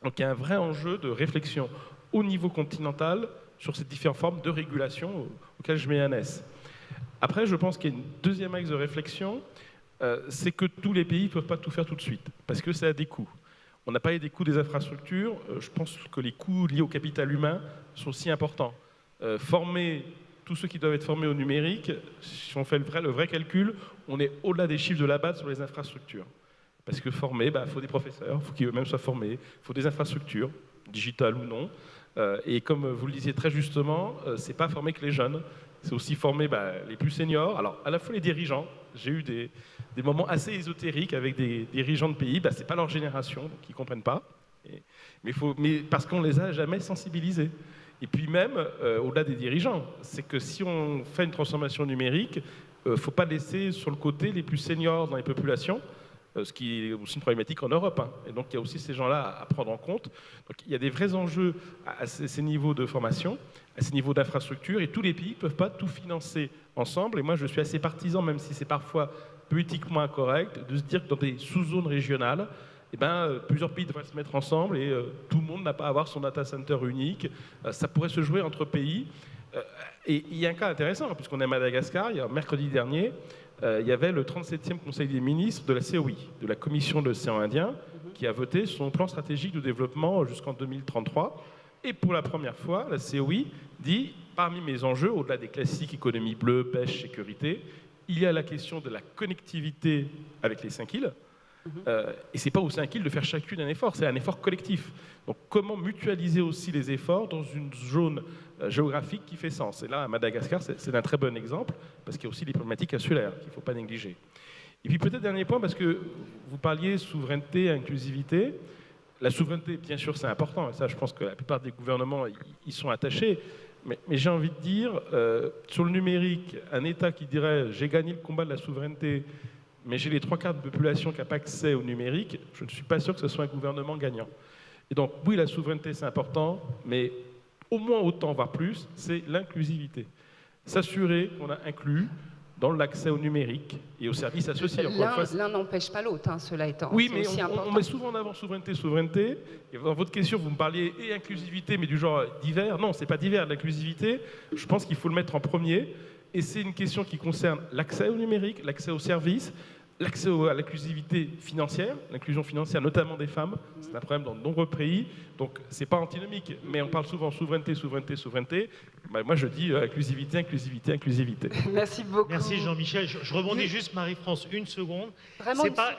Donc il y a un vrai enjeu de réflexion au niveau continental sur ces différentes formes de régulation auxquelles je mets un S. Après, je pense qu'il y a une deuxième axe de réflexion, c'est que tous les pays ne peuvent pas tout faire tout de suite, parce que ça a des coûts. On n'a pas eu des coûts des infrastructures, je pense que les coûts liés au capital humain sont aussi importants. Former tous ceux qui doivent être formés au numérique, si on fait le vrai calcul, on est au-delà des chiffres de la BAD sur les infrastructures. Parce que former, il faut des professeurs, il faut qu'ils eux-mêmes soient formés, il faut des infrastructures, digitales ou non. Et comme vous le disiez très justement, ce n'est pas former que les jeunes, c'est aussi former les plus seniors. Alors, à la fois les dirigeants, j'ai eu des moments assez ésotériques avec des dirigeants de pays, ce n'est pas leur génération, donc ils ne comprennent pas. Mais parce qu'on ne les a jamais sensibilisés. Et puis même, au-delà des dirigeants, c'est que si on fait une transformation numérique, il ne faut pas laisser sur le côté les plus seniors dans les populations, ce qui est aussi une problématique en Europe. Et donc il y a aussi ces gens-là à prendre en compte. Donc il y a des vrais enjeux à ces niveaux de formation, à ces niveaux d'infrastructure, et tous les pays ne peuvent pas tout financer ensemble. Et moi je suis assez partisan, même si c'est parfois politiquement incorrect, de se dire que dans des sous-zones régionales, plusieurs pays devraient se mettre ensemble et tout le monde n'a pas à avoir son data center unique. Ça pourrait se jouer entre pays. Et il y a un cas intéressant, puisqu'on est à Madagascar, mercredi dernier, il y avait le 37e Conseil des ministres de la COI, de la Commission de l'océan Indien, qui a voté son plan stratégique de développement jusqu'en 2033. Et pour la première fois, la COI dit, parmi mes enjeux, au-delà des classiques économie bleue, pêche, sécurité, il y a la question de la connectivité avec les 5 îles. Et ce n'est pas aux 5 îles de faire chacune un effort, c'est un effort collectif. Donc comment mutualiser aussi les efforts dans une zone géographique qui fait sens. Et là, à Madagascar, c'est un très bon exemple, parce qu'il y a aussi des problématiques insulaires qu'il ne faut pas négliger. Et puis peut-être dernier point, parce que vous parliez souveraineté, inclusivité. La souveraineté, bien sûr, c'est important, et ça, je pense que la plupart des gouvernements y sont attachés. Mais j'ai envie de dire, sur le numérique, un État qui dirait « j'ai gagné le combat de la souveraineté », mais j'ai les 3/4 de la population qui n'a pas accès au numérique, je ne suis pas sûr que ce soit un gouvernement gagnant. Et donc, oui, la souveraineté, c'est important, mais au moins autant, voire plus, c'est l'inclusivité. S'assurer qu'on a inclus dans l'accès au numérique et aux services associés. L'un n'empêche pas l'autre, hein, cela étant. Oui, mais on met souvent en avant souveraineté. Et dans votre question, vous me parliez et inclusivité, mais du genre divers. Non, c'est pas divers. L'inclusivité, je pense qu'il faut le mettre en premier. Et c'est une question qui concerne l'accès au numérique, l'accès aux services, l'accès à l'inclusivité financière, l'inclusion financière notamment des femmes. C'est un problème dans de nombreux pays. Donc, c'est pas antinomique, mais on parle souvent souveraineté. Bah, moi, je dis inclusivité. Merci beaucoup. Merci Jean-Michel. Je rebondis juste, Marie-France, une seconde.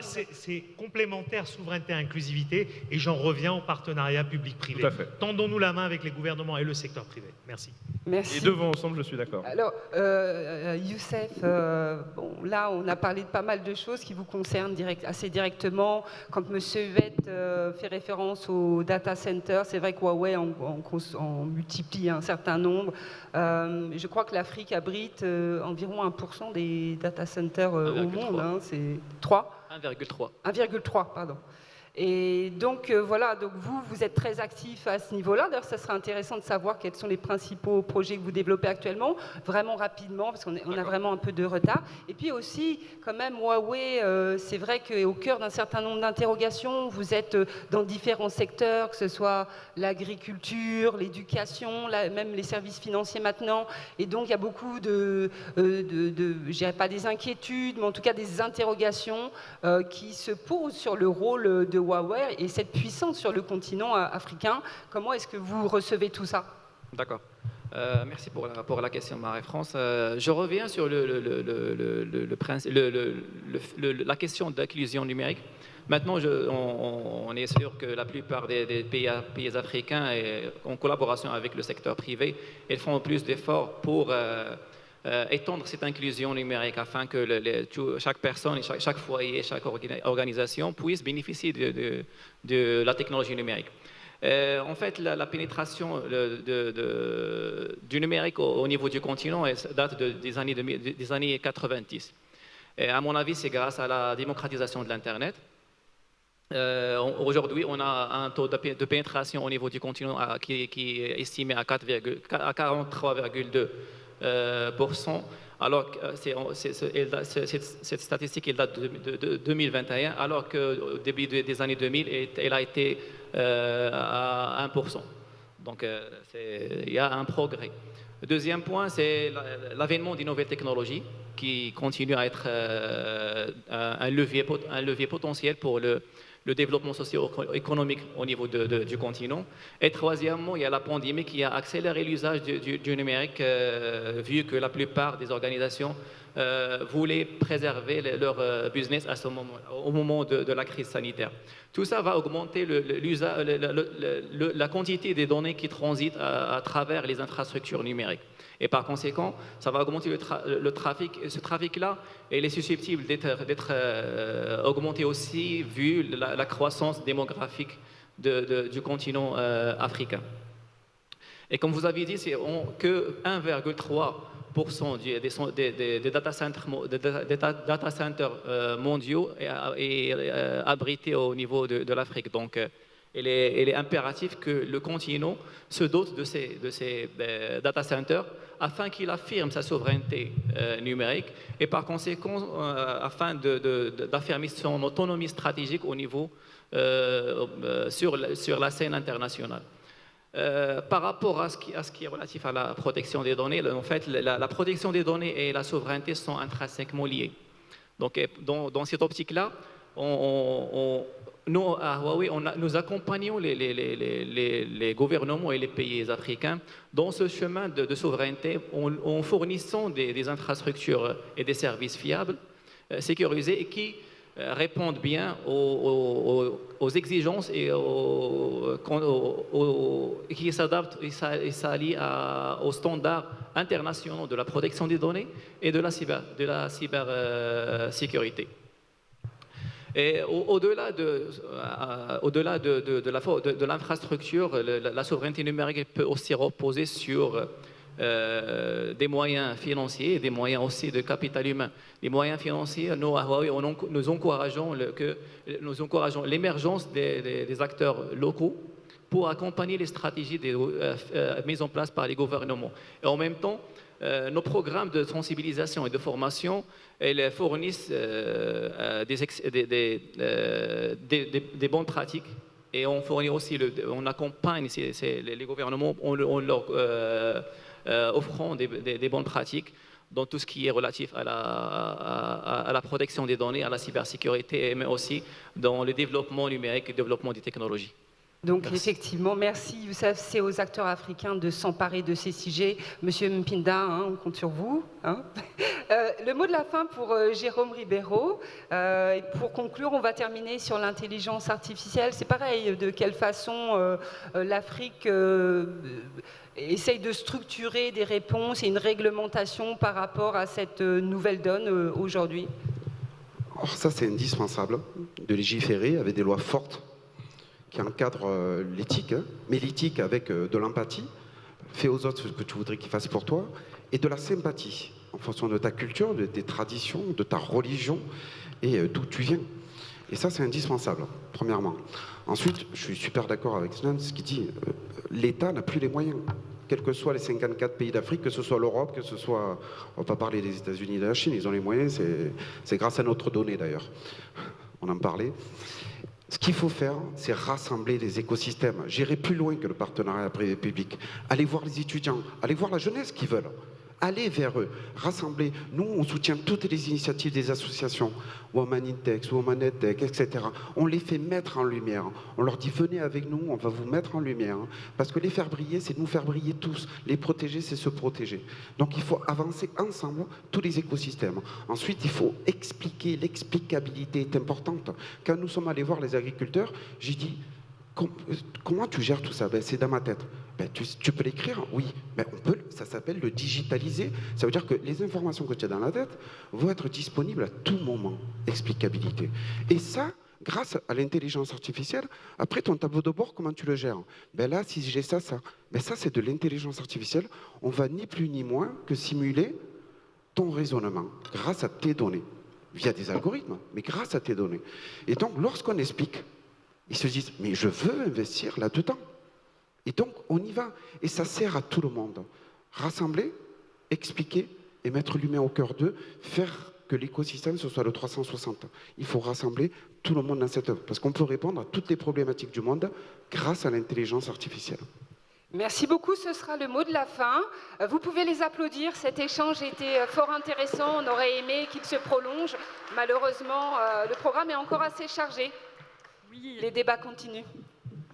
C'est complémentaire, souveraineté, inclusivité, et j'en reviens au partenariat public-privé. Tout à fait. Tendons-nous la main avec les gouvernements et le secteur privé. Merci. Merci. Et devant ensemble, je suis d'accord. Alors, Youssef, bon, là, on a parlé de pas mal de choses qui vous concernent assez directement. Quand M. Yvette fait référence au data center, c'est vrai que Huawei en multiplie un certain nombre. Je crois que l'Afrique abrite environ 1% des data centers au monde. Hein, c'est 3 1,3. 1,3, pardon. Et donc voilà, donc vous êtes très actif à ce niveau-là. D'ailleurs, ça serait intéressant de savoir quels sont les principaux projets que vous développez actuellement, vraiment rapidement, parce qu'on a vraiment un peu de retard. Et puis aussi, quand même, Huawei, c'est vrai qu'au cœur d'un certain nombre d'interrogations, vous êtes dans différents secteurs, que ce soit l'agriculture, l'éducation, même les services financiers maintenant. Et donc, il y a beaucoup je dirais pas des inquiétudes, mais en tout cas des interrogations qui se posent sur le rôle de Huawei et cette puissance sur le continent africain. Comment est-ce que vous recevez tout ça? D'accord. Merci pour la question, Marie-France. Je reviens sur la question d'inclusion numérique. Maintenant, on est sûr que la plupart des pays africains, en collaboration avec le secteur privé, ils font plus d'efforts pour étendre cette inclusion numérique afin que chaque personne, chaque foyer, chaque organisation puisse bénéficier de la technologie numérique. En fait, la pénétration du numérique au niveau du continent date des années 90. Et à mon avis, c'est grâce à la démocratisation de l'Internet. Aujourd'hui, on a un taux de pénétration au niveau du continent qui est estimé à 43,2%. Alors que cette statistique elle date de 2021, alors qu'au début des années 2000, elle a été à 1%. Donc, il y a un progrès. Le deuxième point, c'est l'avènement des nouvelles technologies qui continuent à être un levier potentiel pour le développement socio-économique au niveau du continent. Et troisièmement, il y a la pandémie qui a accéléré l'usage du numérique, vu que la plupart des organisations voulaient préserver leur business au moment de la crise sanitaire. Tout ça va augmenter la quantité des données qui transitent à travers les infrastructures numériques. Et par conséquent, ça va augmenter le trafic. Et ce trafic-là, il est susceptible d'être augmenté aussi vu la croissance démographique du continent africain. Et comme vous avez dit, c'est que 1,3% des data centers mondiaux est abrité au niveau de l'Afrique. Donc, il est impératif que le continent se dote de ces data centers afin qu'il affirme sa souveraineté numérique et par conséquent afin d'affirmer son autonomie stratégique au niveau sur la scène internationale. Par rapport à ce qui est relatif à la protection des données, en fait, la protection des données et la souveraineté sont intrinsèquement liées. Donc, dans cette optique-là, nous, à Huawei, nous accompagnons les gouvernements et les pays africains dans ce chemin de souveraineté en fournissant des infrastructures et des services fiables, sécurisés et qui répondent bien aux exigences et qui s'adaptent et s'allient aux standards internationaux de la protection des données et de la cybersécurité. Et au-delà de l'infrastructure, la souveraineté numérique peut aussi reposer sur des moyens financiers et des moyens aussi de capital humain. Les moyens financiers, nous, à Huawei, nous encourageons l'émergence des acteurs locaux pour accompagner les stratégies mises en place par les gouvernements. Et en même temps, nos programmes de sensibilisation et de formation, elles fournissent des bonnes pratiques. Et on fournit aussi, on accompagne les gouvernements en leur offrant des bonnes pratiques dans tout ce qui est relatif à la protection des données, à la cybersécurité, mais aussi dans le développement numérique et le développement des technologies. Donc Merci. effectivement, merci. C'est aux acteurs africains de s'emparer de ces sujets. Monsieur Mpinda, hein, on compte sur vous. Hein. Le mot de la fin pour Jérôme Ribeiro. Et pour conclure, on va terminer sur l'intelligence artificielle. C'est pareil, de quelle façon l'Afrique essaye de structurer des réponses et une réglementation par rapport à cette nouvelle donne aujourd'hui? Alors ça, c'est indispensable de légiférer avec des lois fortes qui encadrent l'éthique, hein, mais l'éthique avec de l'empathie, fais aux autres ce que tu voudrais qu'ils fassent pour toi, et de la sympathie, en fonction de ta culture, de tes traditions, de ta religion, et d'où tu viens. Et ça, c'est indispensable, premièrement. Ensuite, je suis super d'accord avec Snan, ce qui dit, l'État n'a plus les moyens, quels que soient les 54 pays d'Afrique, que ce soit l'Europe, que ce soit, on va pas parler des États-Unis et de la Chine, ils ont les moyens, c'est grâce à notre donnée d'ailleurs, on en parlait. Ce qu'il faut faire, c'est rassembler les écosystèmes, gérer plus loin que le partenariat privé-public. Allez voir les étudiants, allez voir la jeunesse qui veulent. Allez vers eux, rassembler. Nous, on soutient toutes les initiatives des associations, Women in Tech, Women Tech, etc. On les fait mettre en lumière. On leur dit, venez avec nous, on va vous mettre en lumière. Parce que les faire briller, c'est nous faire briller tous. Les protéger, c'est se protéger. Donc il faut avancer ensemble tous les écosystèmes. Ensuite, il faut expliquer. L'explicabilité est importante. Quand nous sommes allés voir les agriculteurs, j'ai dit, comment tu gères tout ça? Ben, c'est dans ma tête. Ben, tu peux l'écrire? Oui. Ben, ça s'appelle le digitaliser. Ça veut dire que les informations que tu as dans la tête vont être disponibles à tout moment. Explicabilité. Et ça, grâce à l'intelligence artificielle, après ton tableau de bord, comment tu le gères? Ben là, si j'ai ça, ben ça c'est de l'intelligence artificielle. On va ni plus ni moins que simuler ton raisonnement grâce à tes données. Via des algorithmes, mais grâce à tes données. Et donc, lorsqu'on explique, ils se disent, mais je veux investir là-dedans. Et donc, on y va. Et ça sert à tout le monde. Rassembler, expliquer et mettre l'humain au cœur d'eux, faire que l'écosystème, ce soit le 360. Il faut rassembler tout le monde dans cette œuvre. Parce qu'on peut répondre à toutes les problématiques du monde grâce à l'intelligence artificielle. Merci beaucoup, ce sera le mot de la fin. Vous pouvez les applaudir, cet échange était fort intéressant, on aurait aimé qu'il se prolonge. Malheureusement, le programme est encore assez chargé. Oui. Les débats continuent.